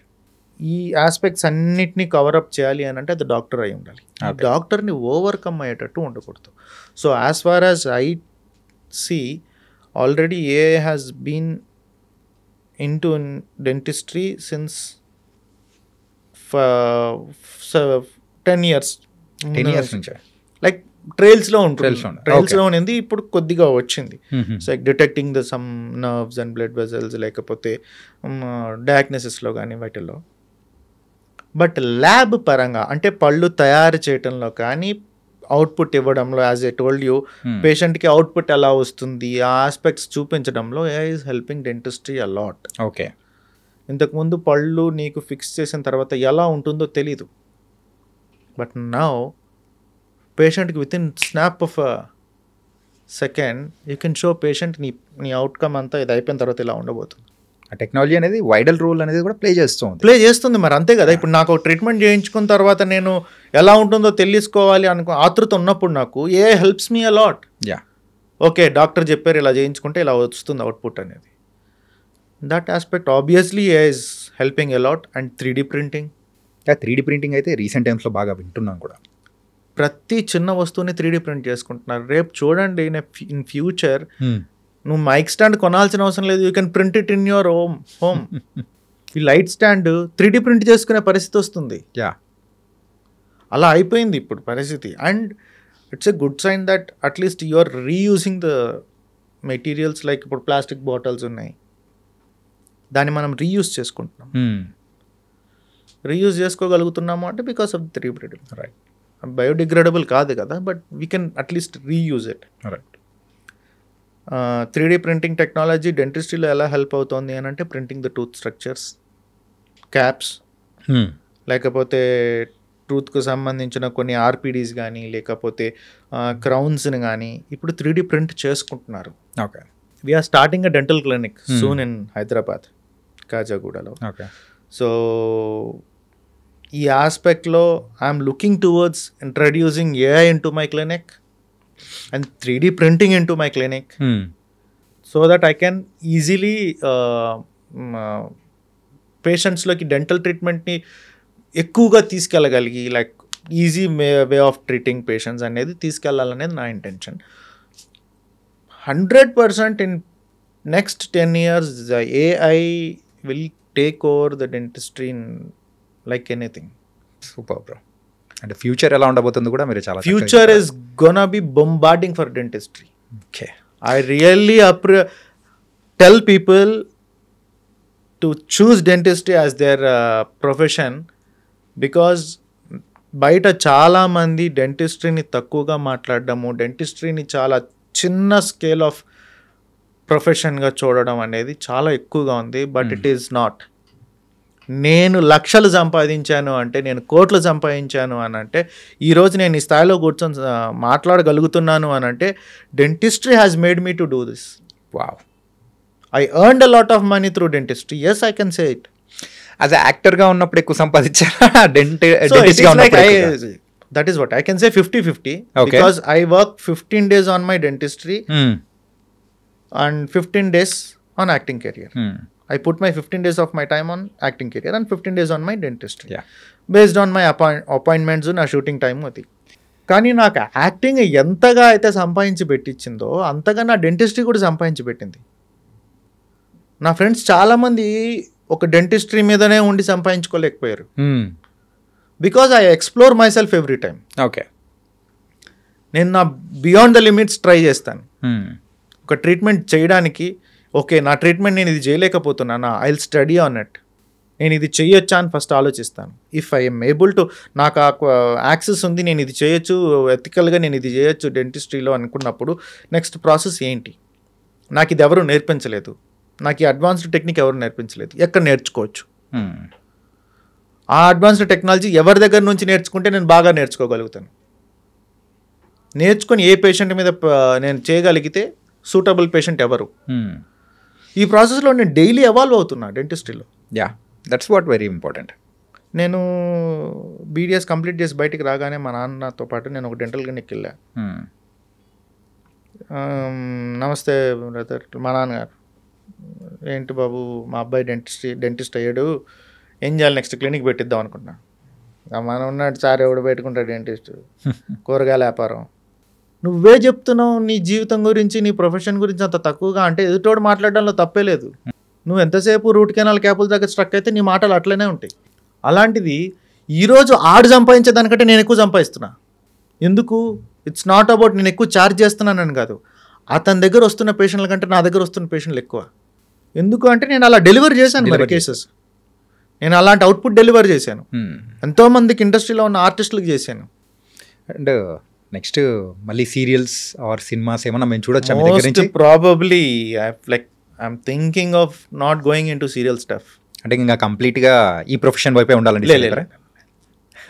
C: ఈ ఆస్పెక్ట్స్ అన్నిటినీ కవరప్ చేయాలి అని అంటే అది డాక్టర్ అయి ఉండాలి. డాక్టర్ని ఓవర్కమ్ అయ్యేటట్టు ఉండకూడదు. So as far as I see, already AI has been into dentistry since 10 years
B: నుంచి,
C: లైక్ ట్రైల్స్లో ఉండింది, ఇప్పుడు కొద్దిగా వచ్చింది. So detecting the some nerves and blood vessels, లేకపోతే డయాగ్నోసిస్లో కానీ వాటిల్లో. బట్ ల్యాబ్ పరంగా అంటే పళ్ళు తయారు చేయటంలో కానీ అవుట్పుట్ ఇవ్వడంలో, యాజ్ ఐ టోల్డ్ యూ, పేషెంట్కి అవుట్పుట్ ఎలా వస్తుంది ఆ ఆస్పెక్ట్స్ చూపించడంలో AI is helping dentistry a lot.
B: Okay,
C: ఇంతకుముందు పళ్ళు నీకు ఫిక్స్ చేసిన తర్వాత ఎలా ఉంటుందో తెలీదు, బట్ నౌ పేషెంట్కి within snap of second you can show patient నీ అవుట్కమ్ అంతా ఇది అయిపోయిన తర్వాత ఇలా ఉండబోతుంది.
B: ఆ టెక్నాలజీ అనేది వైడల్ రోల్ అనేది కూడా ప్లే
C: చేస్తుంది మరి, అంతే కదా. ఇప్పుడు నాకు ట్రీట్మెంట్ చేయించుకున్న తర్వాత నేను ఎలా ఉంటుందో తెలుసుకోవాలి ఆతృత ఉన్నప్పుడు నాకు ఏ helps me a lot. Okay, doctor చెప్పారు ఇలా చేయించుకుంటే ఇలా వస్తుంది అవుట్పుట్ అనేది. That aspect obviously is helping a lot. And 3D printing,
B: 3D printing అయితే రీసెంట్ టైమ్స్లో బాగా వింటున్నాను కూడా.
C: ప్రతి చిన్న వస్తువుని 3D ప్రింట్ చేసుకుంటున్నారు. రేపు చూడండి ఇన్ ఫ్యూచర్ నువ్వు మైక్ స్టాండ్ కొనాల్సిన అవసరం లేదు, you can print it in your home. ఈ లైట్ స్టాండ్ 3D ప్రింట్ చేసుకునే పరిస్థితి వస్తుంది. అలా అయిపోయింది ఇప్పుడు పరిస్థితి. And it's a good sign that at least you are reusing the materials. Like ఇప్పుడు ప్లాస్టిక్ బాటిల్స్ ఉన్నాయి, దాన్ని మనం రీయూజ్ చేసుకుంటున్నాం. రీయూజ్ చేసుకోగలుగుతున్నాము అంటే because of 3D printing. Right, biodegradable కాదు కదా, but we can at least reuse it. Right. 3D printing technology డెంటిస్ట్రీలో ఎలా హెల్ప్ అవుతుంది అని అంటే printing the tooth structures, caps, లేకపోతే టూత్కు సంబంధించిన కొన్ని ఆర్పిడీస్ కానీ లేకపోతే క్రౌన్స్ని కానీ ఇప్పుడు 3D ప్రింట్ చేసుకుంటున్నారు.
B: Okay.
C: We're starting a dental clinic soon in Hyderabad, కాజాగూడలో.
B: ఓకే.
C: సో ఈ ఆస్పెక్ట్లో I'm looking towards introducing AI into my clinic and 3D printing into my clinic so that I can easily పేషెంట్స్లోకి dental ట్రీట్మెంట్ని ఎక్కువగా తీసుకెళ్ళగలిగి like easy way of treating patients అనేది తీసుకెళ్ళాలనేది నా intention. 100% in next 10 years AI will take over the dentistry in like anything.
B: Super bro. అంటే future ఎలా ఉండబోతుంది కూడా మీరు చాలా
C: future is gonna be bombarding for dentistry.
B: Okay.
C: I really tell people to choose dentistry as their profession because బయట చాలామంది డెంటిస్ట్రీని తక్కువగా మాట్లాడడము, డెంటిస్ట్రీని చాలా చిన్న స్కేల్ ఆఫ్ ప్రొఫెషన్గా చూడడం అనేది చాలా ఎక్కువగా ఉంది. But it is not. నేను లక్షలు సంపాదించాను అంటే, నేను కోట్లు సంపాదించాను అని అంటే, ఈరోజు నేను ఈ స్థాయిలో కూర్చొని మాట్లాడగలుగుతున్నాను అని అంటే dentistry has made me to do this.
B: Wow.
C: I earned a lot of money through dentistry. Yes, I can say it.
B: As a యాక్టర్గా ఉన్నప్పుడు ఎక్కువ సంపాదించారా?
C: That is what I can say 50-50. Okay. Because I work 15 days on my dentistry and 15 days on acting career. I put my 15 days of my time on acting career and 15 days on my dentistry.
B: Yeah.
C: Based on my appointments na shooting time అది. కానీ నాకు acting ఎంతగా అయితే సంపాదించి పెట్టించిందో అంతగా నా dentistry కూడా సంపాదించి పెట్టింది. నా ఫ్రెండ్స్ చాలామంది ఒక డెంటిస్ట్రీ మీదనే ఉండి సంపాదించుకోలేకపోయారు. Because I explore my self every time.
B: Okay.
C: నేను నా బియాండ్ ద లిమిట్స్ ట్రై చేస్తాను. ఒక ట్రీట్మెంట్ చేయడానికి ఓకే, నా ట్రీట్మెంట్ నేను ఇది చేయలేకపోతున్నానా, I will study on it. నేను ఇది చేయొచ్చా అని ఫస్ట్ ఆలోచిస్తాను. ఇఫ్ ఐఎమ్ ఏబుల్ టు, నాకు యాక్సెస్ ఉంది, నేను ఇది చేయొచ్చు, ఎథికల్గా నేను ఇది చేయొచ్చు డెంటిస్ట్రీలో అనుకున్నప్పుడు నెక్స్ట్ ప్రాసెస్ ఏంటి, నాకు ఇది ఎవరు నేర్పించలేదు, నాకు ఈ అడ్వాన్స్డ్ టెక్నిక్ ఎవరు నేర్పించలేదు, ఎక్కడ నేర్చుకోవచ్చు, ఆ అడ్వాన్స్డ్ టెక్నాలజీ ఎవరి దగ్గర నుంచి నేర్చుకుంటే నేను బాగా నేర్చుకోగలుగుతాను, నేర్చుకొని ఏ పేషెంట్ మీద నేను చేయగలిగితే సూటబుల్ పేషెంట్ ఎవరు, ఈ ప్రాసెస్లో నేను డైలీ ఎవాల్వ్ అవుతున్నా డెంటిస్ట్రీలో.
B: Yeah, that's what very important.
C: నేను బీడిఎస్ కంప్లీట్ చేసి బయటికి రాగానే మా నాన్నతో పాటు నేను ఒక డెంటల్ క్లినిక్కి వెళ్ళా. నమస్తే బ్రదర్, మా నాన్నగారు, ఏంటి బాబు మా అబ్బాయి డెంటిస్ట్ అయ్యాడు, ఏం చేయాలి, నెక్స్ట్ క్లినిక్ పెట్టిద్దాం అనుకుంటున్నా. మనం ఉన్నాడు సార్, ఎవడు పెట్టుకుంటాడు డెంటిస్ట్, కూరగాయల వ్యాపారం. నువ్వే చెప్తున్నావు నీ జీవితం గురించి, నీ ప్రొఫెషన్ గురించి అంత తక్కువగా, అంటే ఎదుటోడు మాట్లాడడంలో తప్పే లేదు. నువ్వు ఎంతసేపు రూట్ కెనాల్ క్యాపుల దగ్గర స్ట్రక్ అయితే నీ మాటలు అట్లనే ఉంటాయి. అలాంటిది ఈరోజు ఆడు సంపాదించేదానికంటే నేను ఎక్కువ సంపాదిస్తున్నా. ఎందుకు? ఇట్స్ నాట్ అబౌట్ నేను ఎక్కువ ఛార్జ్ చేస్తున్నానని కాదు, అతని దగ్గర వస్తున్న పేషెంట్ల కంటే నా దగ్గర వస్తున్న పేషెంట్లు ఎక్కువ. ఎందుకు అంటే నేను అలా డెలివర్ చేశాను మరి కేసెస్, నేను అలాంటి అవుట్పుట్ డెలివర్ చేశాను, ఎంతోమందికి ఇండస్ట్రీలో ఉన్న ఆర్టిస్టులకు చేశాను.
B: అండ్ నెక్స్ట్ మళ్ళీ సీరియల్స్ ఆర్ సినిమాస్ ఏమన్నా మేము చూడొచ్చా?
C: Most probably like I'm thinking of not going in to serial stuff.
B: అంటే ఇంకా కంప్లీట్గా ఈ ప్రొఫెషన్ వైపే ఉండాలండి?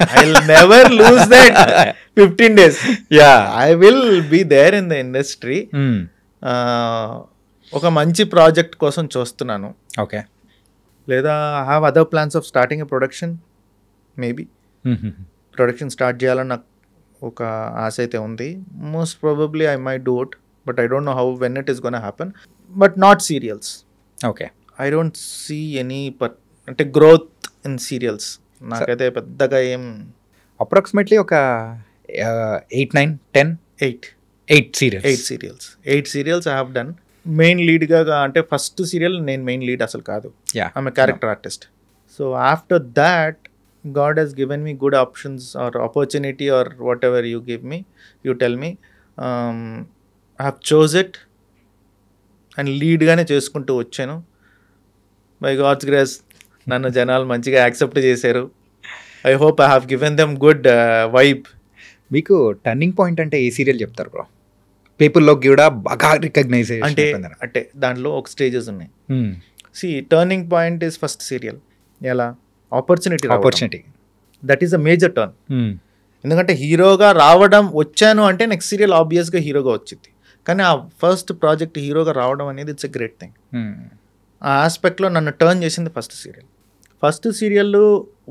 C: I'll never lose that 15 days.
B: Yeah.
C: I will be there in the industry. ఒక మంచి ప్రాజెక్ట్ కోసం చూస్తున్నాను.
B: ఓకే.
C: లేదా I have other plans of starting a production. Maybe production start చేయాలని నాకు ఒక ఆశ అయితే ఉంది. Most probably I might do it, but I don't know how when it is gonna happen. But not serials.
B: Okay.
C: I don't see any అంటే growth in serials నాకైతే పెద్దగా ఏం.
B: అప్రాక్సిమేట్లీ ఒక 8, 9, 10, 8
C: serials I have done. Main లీడ్గా అంటే first serial నేను main lead అసలు కాదు. I'm a character artist. So after that God has given me good options or opportunity or whatever you give me, you tell me. I have chose it and lead గానే చేసుకుంటూ వచ్చాను. By God's grace నన్ను జనాలు మంచిగా accept చేశారు. I hope I have given them good vibe.
B: మీకు turning point అంటే ఏ serial చెప్తారు బ్రో? పీపుల్లోకి కూడా బాగా రికగ్నైజ్
C: అంటే దాంట్లో ఒక స్టేజెస్ ఉన్నాయి. See turning point is first serial. ఎలా? Opportunity. That is a major turn. ఎందుకంటే హీరోగా వచ్చాను అంటే నెక్స్ట్ సీరియల్ ఆబ్వియస్గా హీరోగా వచ్చింది. కానీ ఆ ఫస్ట్ ప్రాజెక్ట్ హీరోగా రావడం అనేది ఇట్స్ ఎ గ్రేట్ థింగ్. ఆ ఆస్పెక్ట్లో నన్ను టర్న్ చేసింది ఫస్ట్ సీరియల్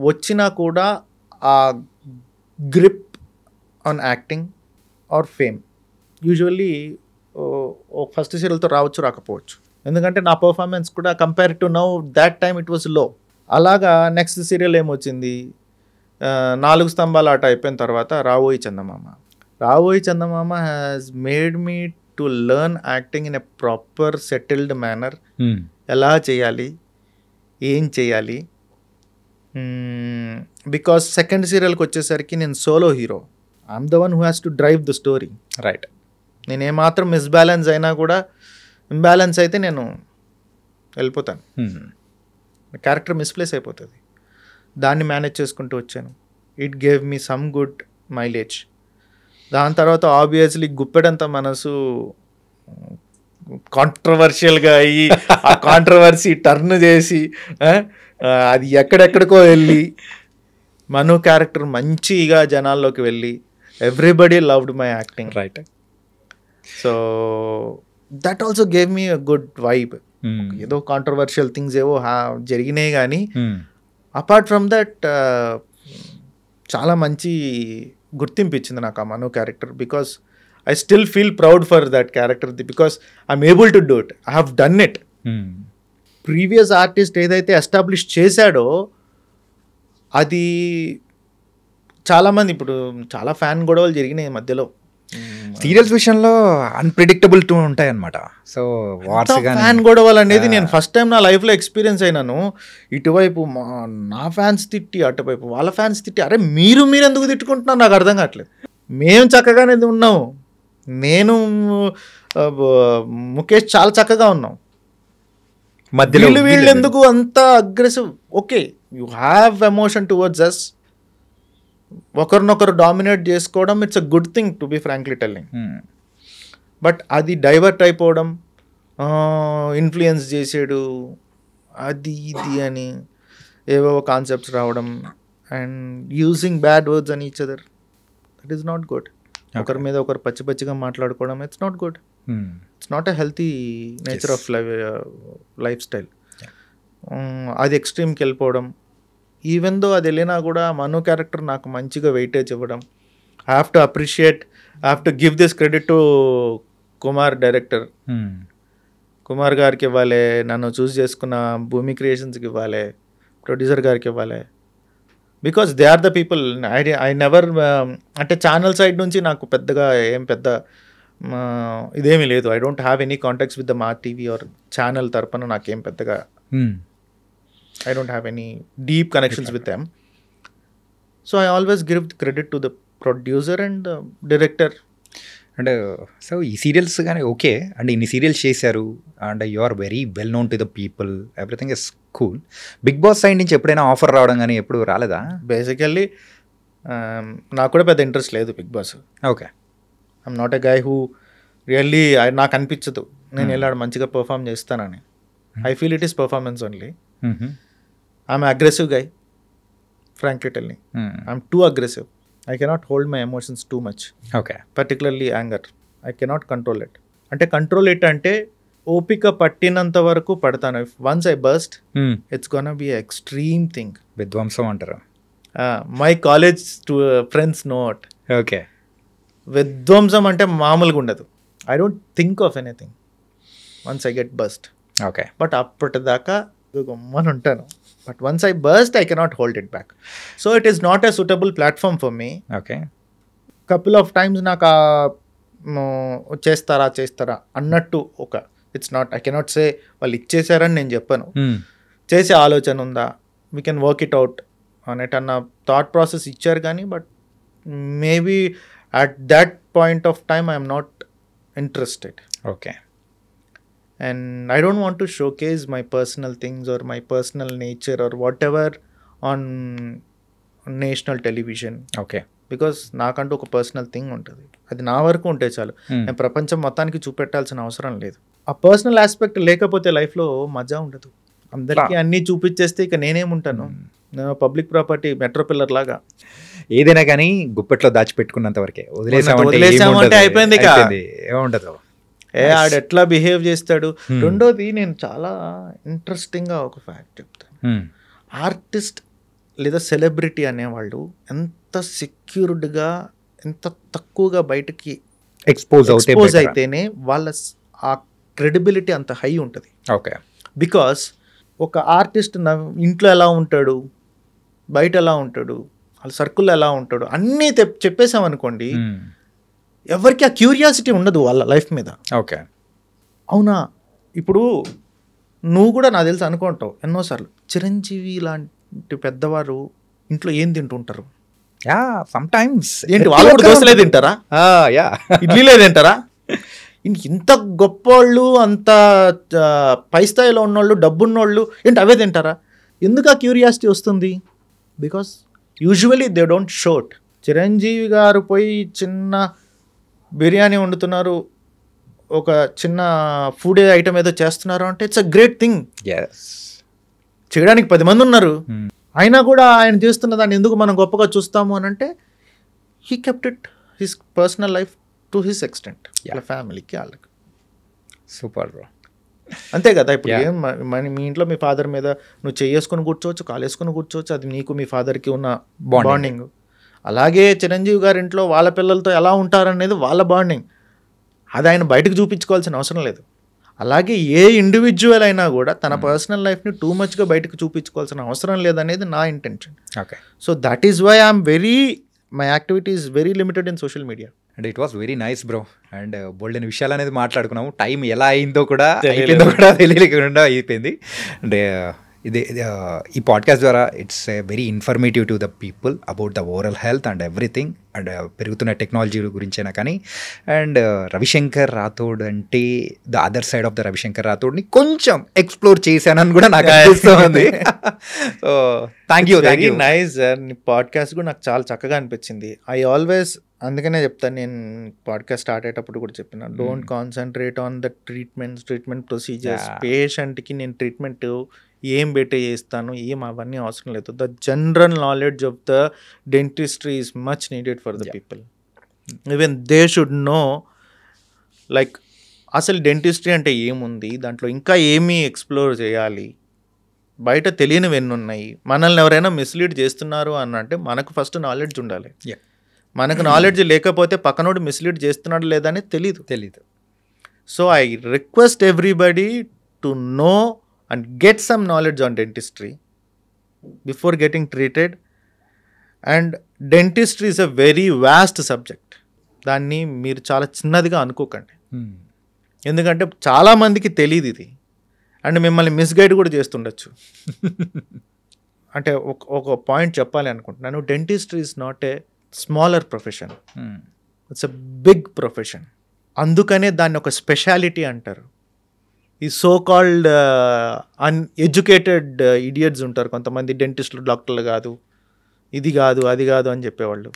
C: వచ్చినా కూడా ఆ grip on acting or fame usually first సీరియల్తో రాకపోవచ్చు. ఎందుకంటే నా పర్ఫార్మెన్స్ కూడా compare to now that time it was low. అలాగా నెక్స్ట్ సీరియల్ ఏమొచ్చింది, 4 స్తంభాల ఆట అయిపోయిన తర్వాత Raavoyi Chandamama has made me to learn acting in a proper settled manner. ఎలా చేయాలి, ఏం చేయాలి. బికాస్ సెకండ్ సీరియల్కి వచ్చేసరికి నేను solo hero. I'm the one who has to drive the story.
B: Right.
C: నేను ఏమాత్రం మిస్బ్యాలెన్స్ అయినా కూడా, ఇంబ్యాలెన్స్ అయితే నేను వెళ్ళిపోతాను. క్యారెక్టర్ మిస్ప్లేస్ అయిపోతుంది. దాన్ని మేనేజ్ చేసుకుంటూ వచ్చాను. It gave me some good mileage. దాని తర్వాత ఆబ్వియస్లీ గుప్పెడంత మనసు కాంట్రవర్షియల్గా అయ్యి ఆ కాంట్రవర్సీ టర్న్ చేసి అది ఎక్కడెక్కడికో వెళ్ళి మను క్యారెక్టర్ మంచిగా జనాల్లోకి వెళ్ళి everybody loved my acting.
B: Right.
C: So that also gave me a good vibe. ఏదో కాంట్రవర్షియల్ థింగ్స్ ఏవో జరిగినాయి కానీ అపార్ట్ ఫ్రమ్ దట్ చాలా మంచి గుర్తింపు ఇచ్చింది నాకు ఆ Manu character. Because I still feel proud for that character because I'm able to do it. I have done it. Previous artist ఏదైతే ఎస్టాబ్లిష్ చేశాడో అది చాలామంది ఇప్పుడు చాలా ఫ్యాన్ గొడవలు జరిగినాయి మధ్యలో.
B: సీరియల్స్ విషయంలో అన్ప్రిడిక్టబుల్ టు ఉంటాయి అన్నమాట. సో
C: ఫ్యాన్ గొడవలు అనేది నేను ఫస్ట్ టైం నా లైఫ్లో ఎక్స్పీరియన్స్ అయినాను. ఇటువైపు నా ఫ్యాన్స్ తిట్టి, అటువైపు వాళ్ళ ఫ్యాన్స్ తిట్టి, అరే మీరు ఎందుకు తిట్టుకుంటున్నారు నాకు అర్థం కావట్లేదు. మేము చక్కగానే ఉన్నాము. నేను ముఖేష్ చాలా చక్కగా ఉన్నాం. మధ్యలో వీళ్ళు ఎందుకు అంత aggressive? Okay, you have emotion towards us. ఒకరినొకరు డామినేట్ చేసుకోవడం it's a good thing to be frankly telling. But అది డైవర్ట్ అయిపోవడం, ఇన్ఫ్లుయెన్స్ చేసాడు అది ఇది అని ఏవో కాన్సెప్ట్స్ రావడం అండ్ యూజింగ్ బ్యాడ్ వర్డ్స్ అని each other, that is not good. ఒకరి మీద ఒకరు పచ్చిగా మాట్లాడుకోవడం it's not good. It's not a healthy nature of lifestyle. అది ఎక్స్ట్రీమ్కి వెళ్ళిపోవడం. ఈవెన్ దో అది వెళ్ళినా కూడా మను క్యారెక్టర్ నాకు మంచిగా వెయిటేజ్ ఇవ్వడం. I have to appreciate, I have to give this credit to Kumar director. Kumar గారికి ఇవ్వాలి, నన్ను చూస్ చేసుకున్న భూమి క్రియేషన్స్కి ఇవ్వాలి, ప్రొడ్యూసర్ గారికి ఇవ్వాలి. Because they are the people. I never అంటే ఛానల్ సైడ్ నుంచి నాకు పెద్దగా పెద్ద ఇదేమీ లేదు. I don't have any contacts with the Maa TV or channel తరపున నాకేం పెద్దగా I don't have any deep connections with them. So I always give credit to the producer and the director.
B: And so ఈ serials కానీ okay and ఇన్ని serials చేశారు and you are very well known to the people, everything is cool. Bigg Boss side నుంచి ఎప్పుడైనా offer రావడం కానీ ఎప్పుడు రాలేదా?
C: బేసికల్లీ నాకు కూడా పెద్ద ఇంట్రెస్ట్ లేదు Bigg Boss.
B: Okay.
C: I'm not a guy who really నాకు అనిపించదు నేను వెళ్ళాడు మంచిగా పర్ఫామ్ చేస్తానని. I feel it is performance only. I'm aggressive guy. frankly telling. I'm too aggressive. I cannot hold my emotions too much.
B: Okay.
C: Particularly anger. I cannot control it. అంటే control it అంటే ఓపిక పట్టినంత వరకు పడతాను. If once I burst it's gonna B extreme thing.
B: విధ్వంసం అంటారు.
C: My college friends note.
B: Okay.
C: విధ్వంసం అంటే మామూలుగా ఉండదు. I don't think of anything once I get burst.
B: Okay.
C: But అప్పటిదాకా గమ్మని ఉంటాను. But once I burst I cannot hold it back. So it is not a suitable platform for me.
B: Okay.
C: Couple of times నాకు చేస్తారా అన్నట్టు ఒక it's not, I cannot say వాళ్ళు ఇచ్చేసారని నేను చెప్పాను. చేసే ఆలోచన ఉందా, we can work it out అనేట్ అన్న థాట్ ప్రాసెస్ ఇచ్చారు. కానీ but maybe at that point of time I'm not interested.
B: Okay.
C: And I don't want to showcase my personal things or my personal nature or whatever on national television.
B: Okay.
C: Because నాకంటూ ఒక personal thing ఉంటుంది, అది నా వరకు ఉంటే చాలు. నేను ప్రపంచం మొత్తానికి చూపెట్టాల్సిన అవసరం లేదు. ఆ పర్సనల్ ఆస్పెక్ట్ లేకపోతే లైఫ్లో మజా ఉండదు. అందరికీ అన్నీ చూపించేస్తే ఇక నేనేముంటాను, పబ్లిక్ ప్రాపర్టీ మెట్రో పిల్లర్ లాగా.
B: ఏదైనా కానీ గుప్పెట్లో దాచిపెట్టుకున్నంత వరకే,
C: వదిలేసామంటే అయిపోయింది. ఇక
B: ఏముండదు.
C: ఆడు ఎట్లా బిహేవ్ చేస్తాడు. రెండోది నేను చాలా ఇంట్రెస్టింగ్గా ఒక ఫ్యాక్ట్ చెప్తాను. ఆర్టిస్ట్ లేదా సెలబ్రిటీ అనేవాళ్ళు ఎంత సెక్యూర్డ్గా, ఎంత తక్కువగా బయటకి ఎక్స్పోజ్ అయితేనే వాళ్ళ ఆ క్రెడిబిలిటీ అంత హై ఉంటుంది.
B: ఓకే.
C: బికాస్ ఒక ఆర్టిస్ట్ ఇంట్లో ఎలా ఉంటాడు, బయట ఎలా ఉంటాడు, వాళ్ళ సర్కిల్లో ఎలా ఉంటాడు అన్నీ చెప్పేసామనుకోండి, ఎవరికి ఆ క్యూరియాసిటీ ఉండదు వాళ్ళ లైఫ్ మీద.
B: ఓకే.
C: అవునా, ఇప్పుడు నువ్వు కూడా నాకు తెలిసి అనుకుంటావు ఎన్నోసార్లు, చిరంజీవి లాంటి పెద్దవారు ఇంట్లో ఏం తింటుంటారు?
B: సమ్టైమ్స్
C: ఏంటి వాళ్ళు కూడా దోశలే తింటారా, ఇడ్లీలే తింటారా? ఇంత గొప్పవాళ్ళు, అంత పై స్థాయిలో ఉన్నోళ్ళు, డబ్బున్నోళ్ళు ఏంటి అవే తింటారా? ఎందుకు ఆ క్యూరియాసిటీ వస్తుంది? Because usually they don't shot. Chiranjeevi garu పోయి చిన్న బిర్యానీ వండుతున్నారు, ఒక చిన్న ఫుడ్ ఐటమ్ ఏదో చేస్తున్నారు అంటే ఇట్స్ అ గ్రేట్ థింగ్. చేయడానికి 10 మంది ఉన్నారు, అయినా కూడా ఆయన చేస్తున్న దాన్ని ఎందుకు మనం గొప్పగా చూస్తాము అని అంటే he kept it his personal life to his extent. వాళ్ళ ఫ్యామిలీకి వాళ్ళకి
B: సూపర్ బ్రో.
C: అంతే కదా. ఇప్పుడు ఏం మీ ఇంట్లో మీ ఫాదర్ మీద నువ్వు చేసుకొని కూర్చోవచ్చు, కాలేసుకొని కూర్చోవచ్చు, అది నీకు మీ ఫాదర్కి ఉన్న బాండింగ్. అలాగే చిరంజీవి గారి ఇంట్లో వాళ్ళ పిల్లలతో ఎలా ఉంటారనేది వాళ్ళ బాండింగ్, అది ఆయన బయటకు చూపించుకోవాల్సిన అవసరం లేదు. అలాగే ఏ ఇండివిజువల్ అయినా కూడా తన పర్సనల్ లైఫ్ని టూ మచ్గా బయటకు చూపించుకోవాల్సిన అవసరం లేదనేది నా intention.
B: Okay.
C: So that is why I'm my activity is very limited in social media.
B: And it was very nice bro. And బోల్డెన్ విషయాలు అనేది మాట్లాడుకున్నాము. టైం ఎలా అయిందో కూడా తెలియకుండా అయిపోయింది. అండ్ ఇది ఈ పాడ్కాస్ట్ ద్వారా it's very informative to the people about the overall health and everything, and పెరుగుతున్న టెక్నాలజీ గురించైనా కానీ. అండ్ రవిశంకర్ రాథోడ్ అంటే the other side of the Ravishankar రాథోడ్ని కొంచెం ఎక్స్ప్లోర్ చేశానని కూడా నాకు అనిపిస్తుంది. So thank you
C: nice sir. నీ పాడ్కాస్ట్ కూడా నాకు చాలా చక్కగా అనిపించింది. ఐ ఆల్వేస్ అందుకనే చెప్తాను, నేను పాడ్కాస్ట్ స్టార్ట్ అయ్యేటప్పుడు కూడా చెప్పిన, don't concentrate on the treatment procedures. పేషెంట్కి నేను ట్రీట్మెంట్ ఏం బెటర్ చేస్తాను ఏం అవన్నీ అవసరం లేదు. The general knowledge of the dentistry is much needed for the people. Even they should know like అసలు డెంటిస్ట్రీ అంటే ఏముంది, దాంట్లో ఇంకా ఏమీ ఎక్స్ప్లోర్ చేయాలి, బయట తెలియనివి ఎన్ని ఉన్నాయి, మనల్ని ఎవరైనా మిస్లీడ్ చేస్తున్నారు అని అంటే మనకు ఫస్ట్ నాలెడ్జ్ ఉండాలి. మనకు నాలెడ్జ్ లేకపోతే పక్కనోడు మిస్లీడ్ చేస్తున్నాడు లేదని తెలీదు. So I request everybody to know and get some knowledge on dentistry before getting treated. And dentistry is a very vast subject. దాన్ని మీరు చాలా చిన్నదిగా అనుకోకండి, ఎందుకంటే చాలామందికి తెలియదు ఇది, అండ్ మిమ్మల్ని మిస్గైడ్ కూడా చేస్తుండొచ్చు. అంటే ఒక పాయింట్ చెప్పాలి అనుకుంటున్నాను, dentistry is not a smaller profession, it's a big profession. అందుకనే దాన్ని ఒక స్పెషాలిటీ అంటారు. ఈ సో కాల్డ్ అన్ఎడ్యుకేటెడ్ ఇడియట్స్ ఉంటారు కొంతమంది, డెంటిస్టులు డాక్టర్లు కాదు, ఇది కాదు అది కాదు అని చెప్పేవాళ్ళు.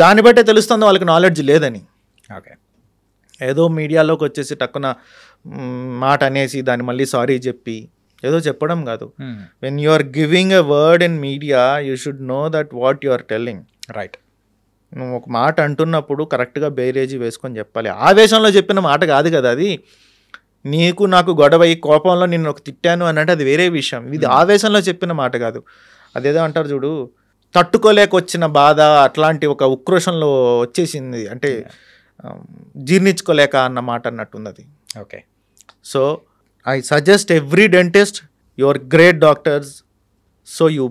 C: దాన్ని బట్టే తెలుస్తుంది వాళ్ళకి నాలెడ్జ్ లేదని.
B: ఓకే.
C: ఏదో మీడియాలోకి వచ్చేసి టక్కున మాట అనేసి దాన్ని మళ్ళీ సారీ చెప్పి ఏదో చెప్పడం కాదు. When you are giving a word in media you should know that what you are telling.
B: Right.
C: నువ్వు ఒక మాట అంటున్నప్పుడు కరెక్ట్గా బేరేజీ వేసుకొని చెప్పాలి. ఆవేశంలో చెప్పిన మాట కాదు కదా అది. నీకు నాకు గొడవ ఈ కోపంలో నేను ఒక తిట్టాను అని అంటే అది వేరే విషయం. ఇది ఆవేశంలో చెప్పిన మాట కాదు. అదేదో అంటారు చూడు, తట్టుకోలేక వచ్చిన బాధ అట్లాంటి ఒక ఉక్రోషంలో వచ్చేసింది అంటే జీర్ణించుకోలేక అన్న మాట అన్నట్టుంది అది.
B: Okay.
C: So I suggest every dentist, your great doctors, so you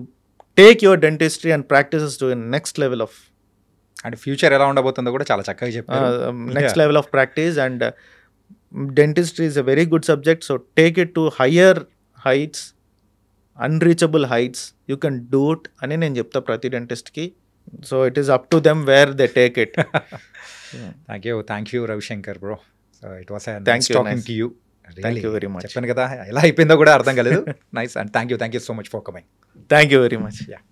C: take your dentistry and practices to next level of,
B: అంటే ఫ్యూచర్ ఎలా ఉండబోతుందో కూడా చాలా చక్కగా చెప్పారు.
C: Next level of practice and dentistry is a very good subject, so take it to higher heights, unreachable heights. You can do it అని నేను చెప్తా ప్రతి డెంటిస్ట్కి. So it is up to them where they take it.
B: Thank you Ravishankar bro. So it was
C: Thank you,
B: talking to you.
C: Thank you very much.
B: చెప్పాను కదా ఎలా అయిపోయిందో కూడా అర్థం కాలేదు. Nice and thank you so much for coming.
C: Thank you very much.
B: Yeah.